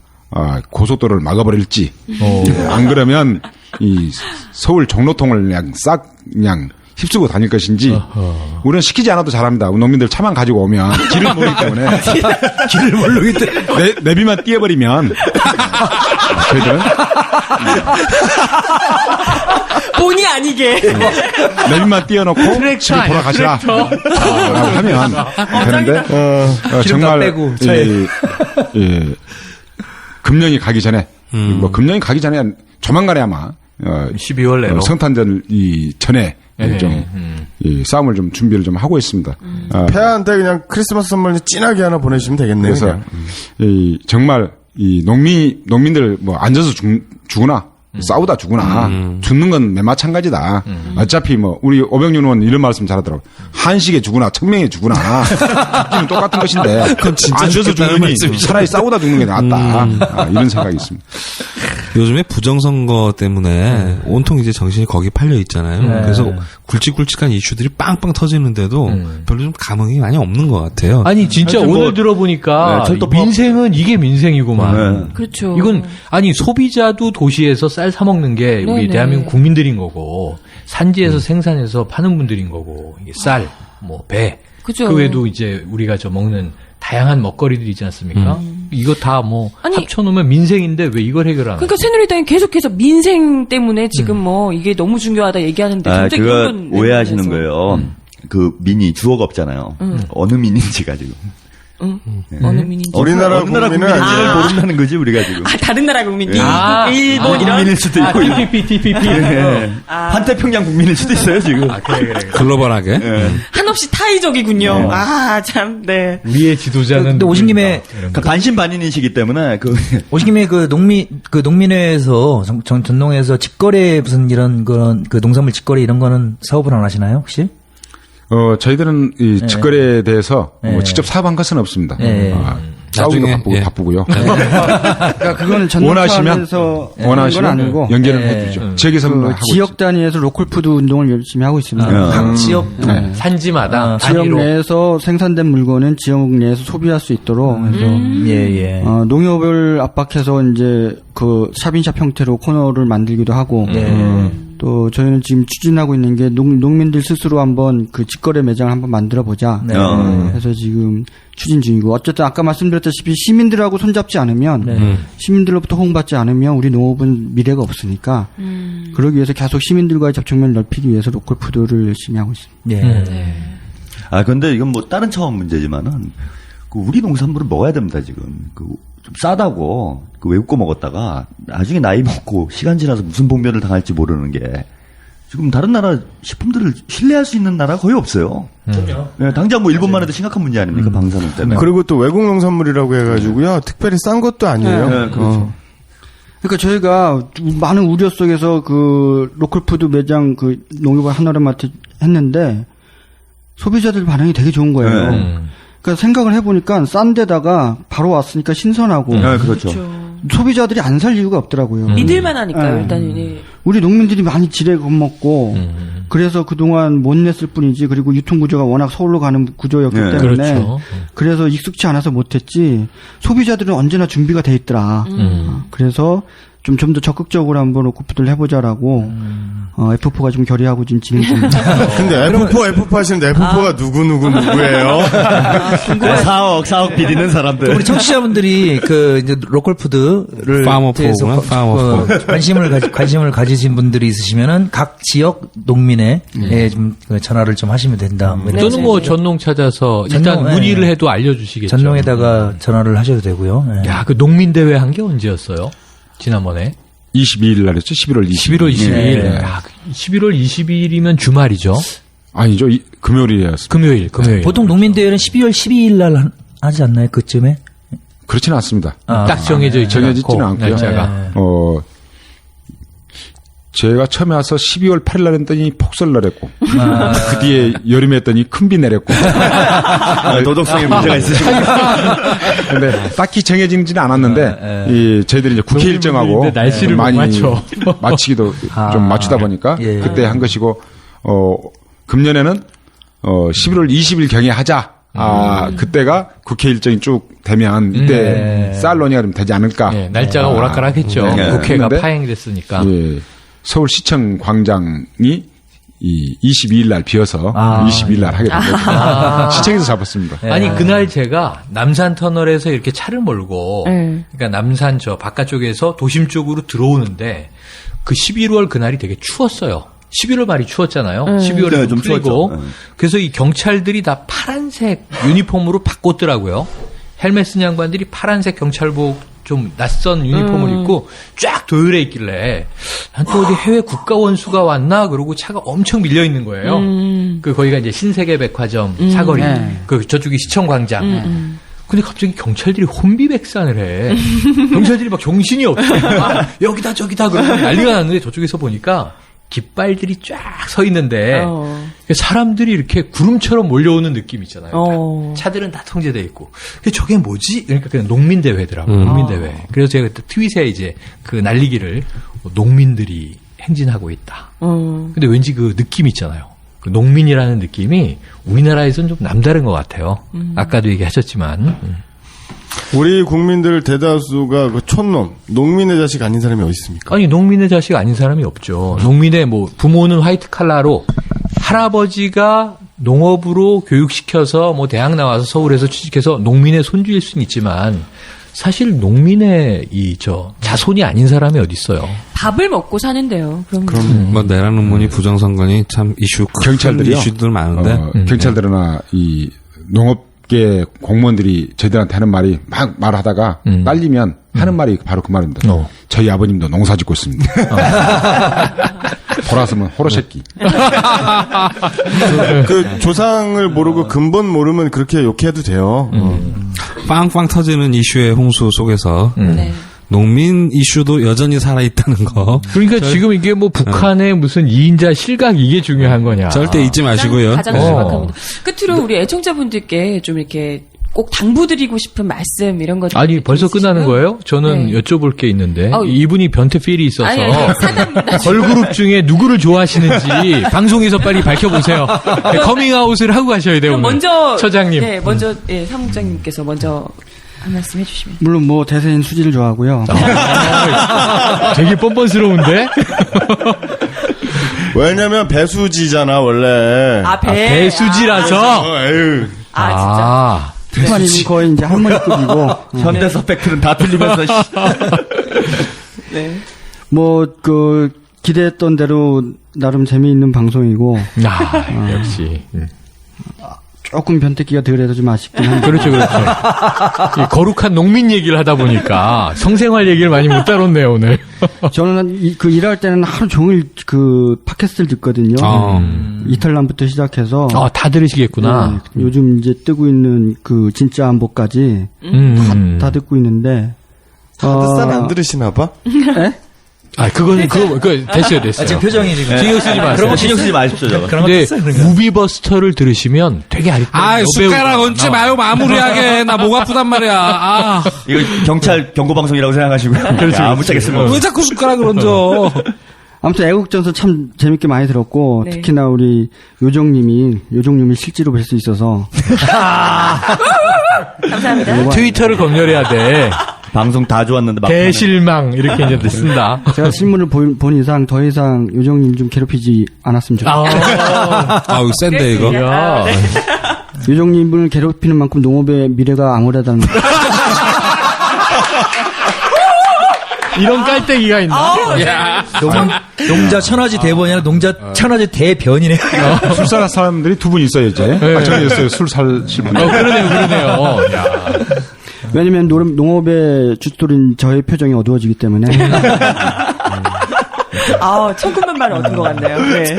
고속도로를 막아버릴지 안 그러면 이 서울 종로통을 그냥 휩쓰고 다닐 것인지. 우리는 시키지 않아도 잘합니다. 농민들 차만 가지고 오면 길을 모르기 때문에 길을 모르기 때문에 내비만 띄워버리면 저희들은 본의 아니게 내비만 띄워놓고 집에 돌아가시라 라고 하면 되는데 정말 금년이 가기 전에 금년이 가기 전에 조만간에 아마 12월 내로 성탄절 전에 좀 싸움을 좀 준비를 좀 하고 있습니다. 폐하한테 그냥 크리스마스 선물 진하게 하나 보내시면 되겠네요. 그래서 정말 농민들 앉아서 죽으나 싸우다 죽으나 죽는 건 매 마찬가지다. 어차피 우리 오병윤 의원 이런 말씀 잘하더라고. 한식에 죽으나 청명에 죽으나 죽기는 똑같은 것인데 앉아서 죽느니 차라리 싸우다 죽는 게 낫다. 이런 생각이 있습니다. 요즘에 부정선거 때문에 온통 이제 정신이 거기 팔려 있잖아요. 그래서 굵직굵직한 이슈들이 빵빵 터지는데도 별로 좀 감흥이 많이 없는 것 같아요. 아니 진짜 오늘 들어보니까 민생은 이게 민생이구만. 그렇죠. 이건 소비자도 도시에서 쌀 사 먹는 게 우리 대한민국 국민들인 거고 산지에서 생산해서 파는 분들인 거고 이게 쌀, 배. 그죠. 그 외에도 이제 우리가 먹는 다양한 먹거리들이 있지 않습니까? 이거 다 합쳐놓으면 민생인데 왜 이걸 해결하나? 그러니까 새누리당이 계속해서 민생 때문에 지금 이게 너무 중요하다 얘기하는데 갑자기 그거 오해하시는 거예요. 그 민이 주어가 없잖아요. 어느 민인지가 지금. 어느 민인지. 우리나라 국민은 모른다는 거지 우리가 지금. 다른 나라 국민. 미국, 일본 이런. 국민일 수도 있고. TPP. 환태평양 국민일 수도 있어요 지금. 그래. 글로벌하게. 한없이 타의적이군요. 참, 네. 우리의 지도자는. 근데 오신 김에 반신반인이시기 때문에 오신 김에 농민회에서 전농에서 직거래 무슨 이런 그런 농산물 직거래 이런 거는 사업을 안 하시나요 혹시? 저희들은 이 직거래에 대해서 직접 사업한 것은 없습니다. 싸우기도 바쁘고요. 그러니까 그건 원하시면 아니고 연결을 해주죠. 지역에서는 지역 단위에서 로컬푸드 운동을 열심히 하고 있습니다. 각 지역 산지마다 지역 내에서 생산된 물건은 지역 내에서 소비할 수 있도록 해서 농협을 압박해서 이제 그 샵인샵 형태로 코너를 만들기도 하고 또 저희는 지금 추진하고 있는 게 농민들 스스로 한번 그 직거래 매장을 한번 만들어 보자. 네. 해서 지금 추진 중이고 어쨌든 아까 말씀드렸다시피 시민들하고 손잡지 않으면 시민들로부터 호응받지 않으면 우리 농업은 미래가 없으니까 그러기 위해서 계속 시민들과의 접촉면을 넓히기 위해서 로컬푸드를 열심히 하고 있습니다. 네. 아, 근데 이건 뭐 다른 차원 문제지만은 그 우리 농산물을 먹어야 됩니다, 지금. 좀 싸다고 그 외국 거 먹었다가 나중에 나이 먹고 시간 지나서 무슨 봉변을 당할지 모르는 게 지금 다른 나라 식품들을 신뢰할 수 있는 나라가 거의 없어요. 네, 당장 뭐 일본만 해도 심각한 문제 아닙니까? 방사능 때문에. 그리고 또 외국 농산물이라고 해가지고요. 특별히 싼 것도 아니에요. 네, 그렇죠. 그러니까 저희가 많은 우려 속에서 그 로컬푸드 매장 그 농협을 하나를 했는데 소비자들 반응이 되게 좋은 거예요. 그러니까 생각을 해보니까 싼 데다가 바로 왔으니까 신선하고. 네, 그렇죠. 소비자들이 안 살 이유가 없더라고요. 믿을만 하니까요, 일단은. 네. 우리 농민들이 많이 지레 겁먹고, 그래서 그동안 못 냈을 뿐이지, 그리고 유통구조가 워낙 서울로 가는 구조였기 때문에, 그렇죠. 그래서 익숙치 않아서 못했지, 소비자들은 언제나 준비가 돼 있더라. 그래서 좀 더 적극적으로 한번 로컬푸드를 해보자라고, F4가 좀 결의하고 지금 진행 중입니다. 근데 F4 하시는데 F4가 누구예요? 4억 비디는 사람들. 우리 청취자분들이 그 이제 로컬푸드를 대해서 관심을 가지신 분들이 있으시면은 각 지역 농민에 좀 전화를 좀 하시면 된다. 또는 뭐 전농 찾아서 일단 문의를 해도 알려주시겠죠. 전농에다가 전화를 하셔도 되고요. 야, 그 농민 대회 한 게 언제였어요? 지난번에 22일 날이었죠. 11월 22일. 네. 아, 11월 22일이면 주말이죠. 아니죠. 금요일이었습니다. 금요일. 보통 농민대회는 12월 12일 날 하지 않나요? 그쯤에? 그렇지는 않습니다. 딱 정해지지는 않고요. 날짜가. 제가 처음에 와서 12월 8일 날 했더니 폭설 내렸고, 그 뒤에 여름에 했더니 큰 비 내렸고. 도덕성에 문제가 있으시고. 근데 딱히 정해지지는 않았는데, 저희들이 이제 국회 일정하고 날씨를 많이 맞춰. 맞추기도 좀 맞추다 보니까 그때 한 것이고, 금년에는 11월 20일 경에 하자. 그때가 국회 일정이 쭉 되면 이때 쌀 논의가 좀 되지 않을까. 날짜가 오락가락했죠. 국회가 했는데, 파행됐으니까. 서울시청 광장이 이 22일 날 비어서 22일 날 하게 된 거죠. 시청에서 잡았습니다. 아니 그날 제가 남산 터널에서 이렇게 차를 몰고 그러니까 남산 저 바깥쪽에서 도심 쪽으로 들어오는데 그 11월 그날이 되게 추웠어요. 11월 말이 추웠잖아요. 12월에 좀 풀리고 그래서 이 경찰들이 다 파란색 유니폼으로 바꿨더라고요. 헬멧 쓴 양반들이 파란색 경찰복 좀 낯선 유니폼을 입고 쫙 도열해 있길래 또 어디 해외 국가 원수가 왔나 그러고 차가 엄청 밀려 있는 거예요. 그 거기가 이제 신세계백화점 사거리, 그 저쪽이 시청광장. 근데 갑자기 경찰들이 혼비백산을 해. 경찰들이 막 정신이 없어. 여기다 저기다 그러고 난리가 났는데 저쪽에서 보니까 깃발들이 쫙 서 있는데 사람들이 이렇게 구름처럼 몰려오는 느낌 있잖아요. 차들은 다 통제돼 있고. 저게 뭐지? 그러니까 그냥 농민대회더라고요. 농민대회. 그래서 제가 그때 트윗에 이제 그 날리기를 농민들이 행진하고 있다. 근데 왠지 그 느낌 있잖아요. 그 농민이라는 느낌이 우리나라에서는 좀 남다른 것 같아요. 아까도 얘기하셨지만. 우리 국민들 대다수가 그 촌놈, 농민의 자식 아닌 사람이 어디 있습니까? 아니, 농민의 자식 아닌 사람이 없죠. 농민의 뭐 부모는 화이트 칼라로 할아버지가 농업으로 교육시켜서 뭐 대학 나와서 서울에서 취직해서 농민의 손주일 수는 있지만 사실 농민의 자손이 아닌 사람이 어디 있어요. 밥을 먹고 사는데요. 그럼 뭐 내란 논문이 부정선거니 참 경찰들이요. 이슈들 많은데 경찰들이나 이 농업계 공무원들이 저희들한테 하는 말이 막 말하다가 딸리면 하는 말이 바로 그 말입니다. 저희 아버님도 농사 짓고 있습니다. 돌아서면 호로새끼. 그 조상을 모르고 근본 모르면 그렇게 욕해도 돼요. 빵빵 터지는 이슈의 홍수 속에서 농민 이슈도 여전히 살아있다는 거. 그러니까 지금 이게 뭐 북한의 무슨 2인자 실각 이게 중요한 거냐. 절대 잊지 마시고요. 가장 심각합니다. 끝으로 우리 애청자분들께 좀 이렇게 꼭 당부드리고 싶은 말씀 이런 것. 아니 벌써 끝나는 거예요? 저는 여쭤볼 게 있는데 이분이 변태 필이 있어서 걸그룹 중에 누구를 좋아하시는지 방송에서 빨리 밝혀보세요. 커밍아웃을 하고 가셔야 돼요. 오늘. 먼저 처장님. 네, 먼저 사무장님께서 먼저 한 말씀 해주시면. 물론 뭐 대세인 수지를 좋아하고요. 되게 뻔뻔스러운데. 왜냐면 배수지잖아 원래. 배수지라서. 에휴. 진짜. 아니면 거의 이제 할머니급이고 현대사 팩트는 다 틀리면서. 네. 뭐 그 기대했던 대로 나름 재미있는 방송이고. 역시. 조금 변태기가 덜해서 좀 아쉽긴 한데. 그렇죠. 이 거룩한 농민 얘기를 하다 보니까 성생활 얘기를 많이 못 다뤘네요, 오늘. 저는 그 일할 때는 하루 종일 그 팟캐스트를 듣거든요. 이탈남부터 시작해서. 다 들으시겠구나. 네, 요즘 이제 뜨고 있는 그 진짜 안보까지 다 듣고 있는데. 하드산 안 들으시나 봐? 네? 그거 됐어요. 지금 표정이 지금. 신경 쓰지 마세요. 그런 거 신경 쓰지 마십시오, 저거. 근데 무비버스터를 들으시면 되게 아리따운 숟가락 얹지 마요, 마무리하게. 나 목 아프단 말이야. 이거 경찰 경고방송이라고 생각하시고요. 그렇죠. 아무짝에 쓰면. 왜 자꾸 숟가락을 얹어? 아무튼 애국전선 참 재밌게 많이 들었고 네. 특히나 우리 요정님이 실제로 뵐 수 있어서 감사합니다. 트위터를 검열해야 돼. 방송 다 좋았는데 막. 대실망 이렇게 이제 쓴다. 제가 신문을 본 이상 더 이상 요정님 좀 괴롭히지 않았으면 좋겠어요. 아우, 센데, 이거. 요정님을 괴롭히는 만큼 농업의 미래가 암울하다는 거. 이런 깔때기가 있나? 농자 천하지 대본이 아니라 농자 천하지 대변이네요. 술살 사람들이 두 분 있어요, 이제. 정해졌어요. 술 살실 분. 그러네요. 왜냐면 농업의 주토린 저의 표정이 어두워지기 때문에. 천군만 말 얻은 것 같네요. 네.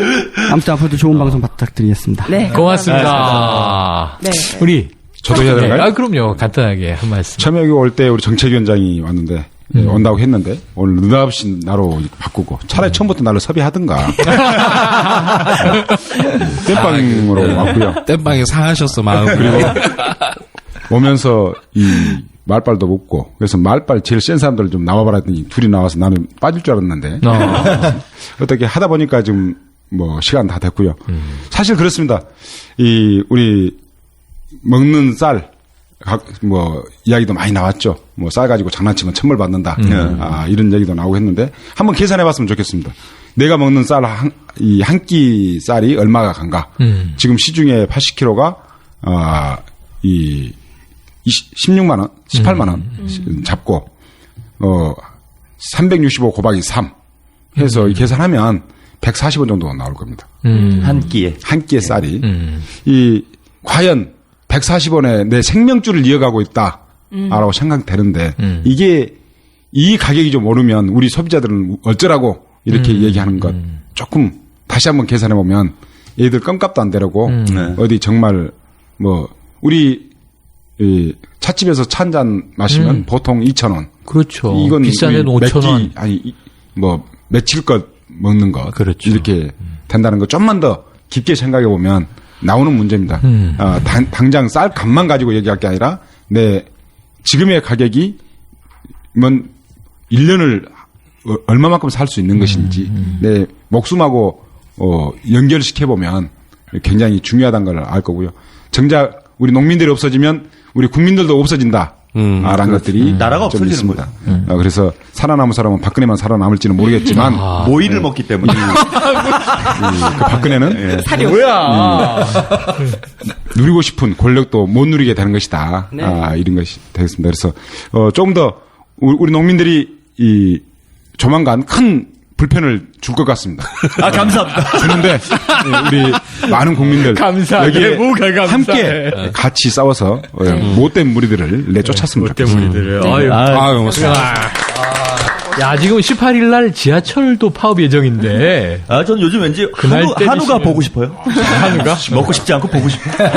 아무튼 앞으로도 좋은 방송 부탁드리겠습니다. 네. 고맙습니다. 네. 우리 저도 해야 되나요? 그럼요. 간단하게 한 말씀. 처음에 여기 올 때 우리 정책위원장이 왔는데 온다고 했는데 오늘 느닷없이 나로 바꾸고 차라리 처음부터 나를 섭외하든가. 땜빵으로 왔고요. 땜빵이 상하셨어, 마음. 그리고 오면서 이 말빨도 먹고 그래서 말빨 제일 센 사람들 좀 나와봐라 했더니 둘이 나와서 나는 빠질 줄 알았는데 어떻게 하다 보니까 지금 뭐 시간 다 됐고요. 사실 그렇습니다. 이 우리 먹는 쌀 뭐 이야기도 많이 나왔죠. 뭐 쌀 가지고 장난치면 천벌 받는다. 이런 얘기도 나오고 했는데 한번 계산해봤으면 좋겠습니다. 내가 먹는 쌀 한 끼 쌀이 얼마가 간가? 지금 시중에 80kg가 이 16만 원, 18만 원 잡고 365 곱하기 3 해서 계산하면 140원 정도 나올 겁니다. 한 끼에 쌀이 이 과연 140원에 내 생명줄을 이어가고 있다라고 생각되는데 이게 이 가격이 좀 오르면 우리 소비자들은 어쩌라고 이렇게 얘기하는 것 조금 다시 한번 계산해 보면 얘들 껌값도 안 되려고 어디 정말 뭐 우리 찻집에서 차 한 잔 마시면 보통 2,000원. 그렇죠. 이건 비싼 데는 5,000원. 며칠 것 먹는 것. 그렇죠. 이렇게 된다는 거 좀만 더 깊게 생각해 보면 나오는 문제입니다. 당장 쌀 값만 가지고 얘기할 게 아니라 내 지금의 가격이 1년을 얼마만큼 살 수 있는 것인지 내 목숨하고 연결시켜 보면 굉장히 중요하다는 걸 알 거고요. 정작 우리 농민들이 없어지면 우리 국민들도 없어진다. 라는 것들이 나라가 좀 없어지는 있습니다. 그래서 살아남은 사람은 박근혜만 살아남을지는 모르겠지만 모이를 먹기 때문에 그 박근혜는 사료. 누리고 싶은 권력도 못 누리게 되는 것이다. 네. 이런 것이 되겠습니다. 그래서 조금 더 우리 농민들이 조만간 큰 불편을 줄 것 같습니다. 감사합니다. 주는데 우리 많은 국민들 감사해. 여기에 뭐가 감사해. 함께 같이 싸워서 못된 무리들을 내쫓았으면 좋겠습니다. 아유, 고맙습니다. 야, 지금 18일 날 지하철도 파업 예정인데. 저는 요즘 왠지 한우가 보고 싶어요. 한우가? 먹고 싶지 않고 보고 싶어요.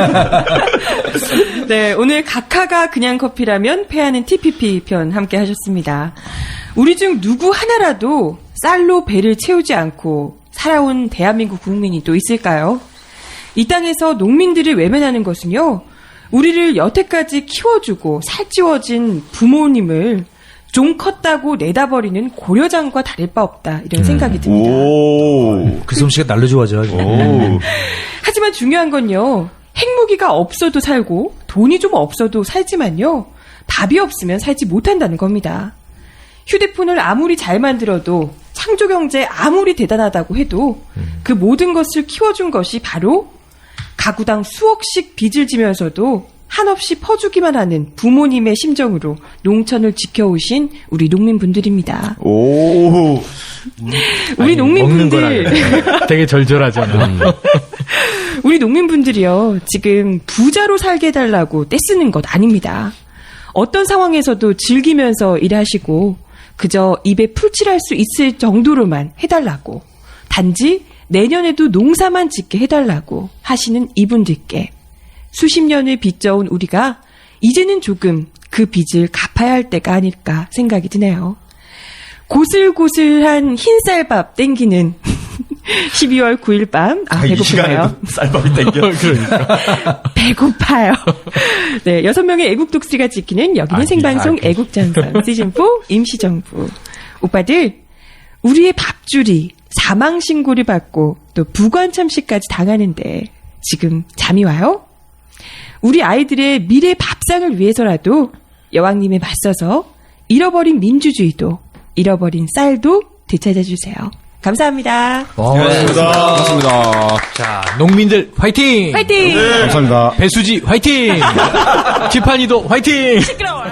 네, 오늘 각하가 그냥 커피라면 패하는 TPP 편 함께 하셨습니다. 우리 중 누구 하나라도 쌀로 배를 채우지 않고 살아온 대한민국 국민이 또 있을까요? 이 땅에서 농민들을 외면하는 것은요, 우리를 여태까지 키워주고 살찌워진 부모님을 좀 컸다고 내다버리는 고려장과 다를 바 없다, 이런 생각이 듭니다. 그 솜씨가 날로 좋아져가지고. 하지만 중요한 건요, 핵무기가 없어도 살고 돈이 좀 없어도 살지만요, 답이 없으면 살지 못한다는 겁니다. 휴대폰을 아무리 잘 만들어도 창조경제 아무리 대단하다고 해도 그 모든 것을 키워준 것이 바로 가구당 수억씩 빚을 지면서도 한없이 퍼주기만 하는 부모님의 심정으로 농촌을 지켜오신 우리 농민분들입니다. 오. 우리 농민분들 되게 절절하잖아. 우리 농민분들이요, 지금 부자로 살게 해달라고 떼쓰는 것 아닙니다. 어떤 상황에서도 즐기면서 일하시고 그저 입에 풀칠할 수 있을 정도로만 해달라고, 단지 내년에도 농사만 짓게 해달라고 하시는 이분들께 수십 년을 빚져온 우리가 이제는 조금 그 빚을 갚아야 할 때가 아닐까 생각이 드네요. 고슬고슬한 흰쌀밥 땡기는 12월 9일 밤. 이 시간에도 쌀밥이 땡겨. 그러니까. 배고파요. 네, 6명의 애국 독수리가 지키는 여기는 생방송 애국전선 시즌4 임시정부. 오빠들, 우리의 밥줄이 사망신고를 받고 또 부관참시까지 당하는데 지금 잠이 와요? 우리 아이들의 미래 밥상을 위해서라도 여왕님에 맞서서 잃어버린 민주주의도, 잃어버린 쌀도 되찾아주세요. 감사합니다. 고맙습니다. 자, 농민들 화이팅! 화이팅! 네. 감사합니다. 배수지 화이팅! 지판이도 화이팅! 시끄러워.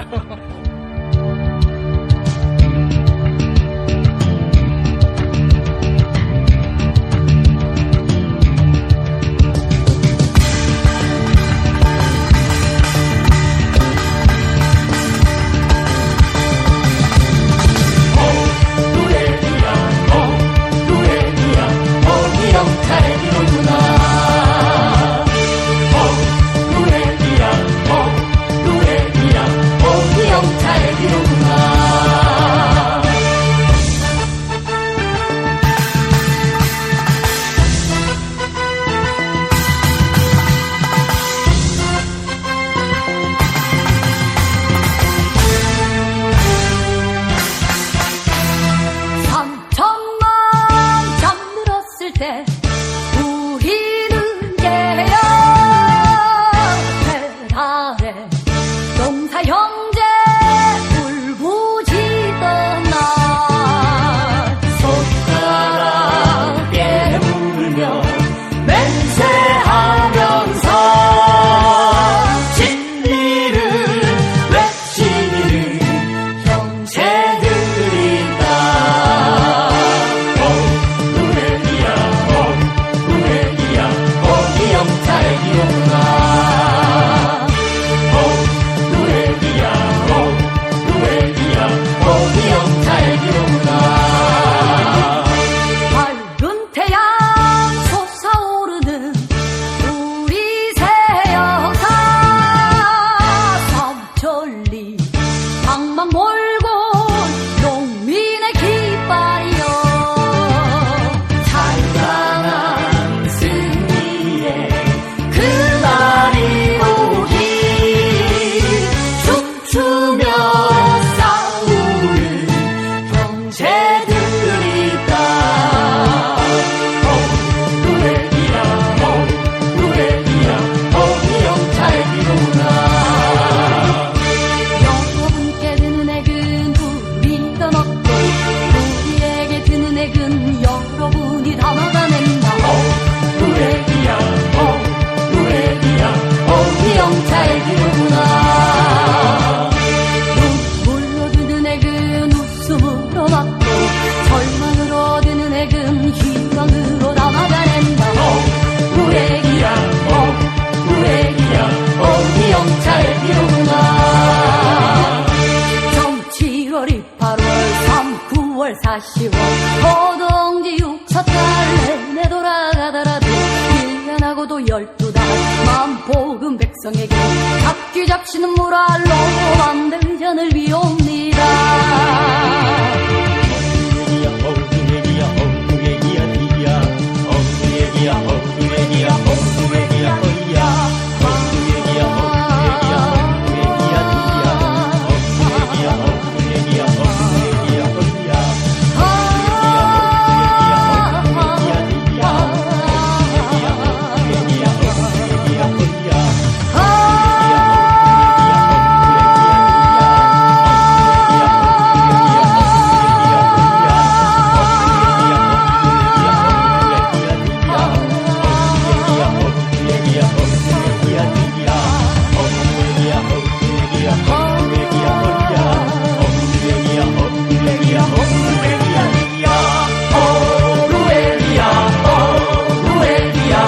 잡시는 모랄로 만들전을 비옵니다. 어루엘리야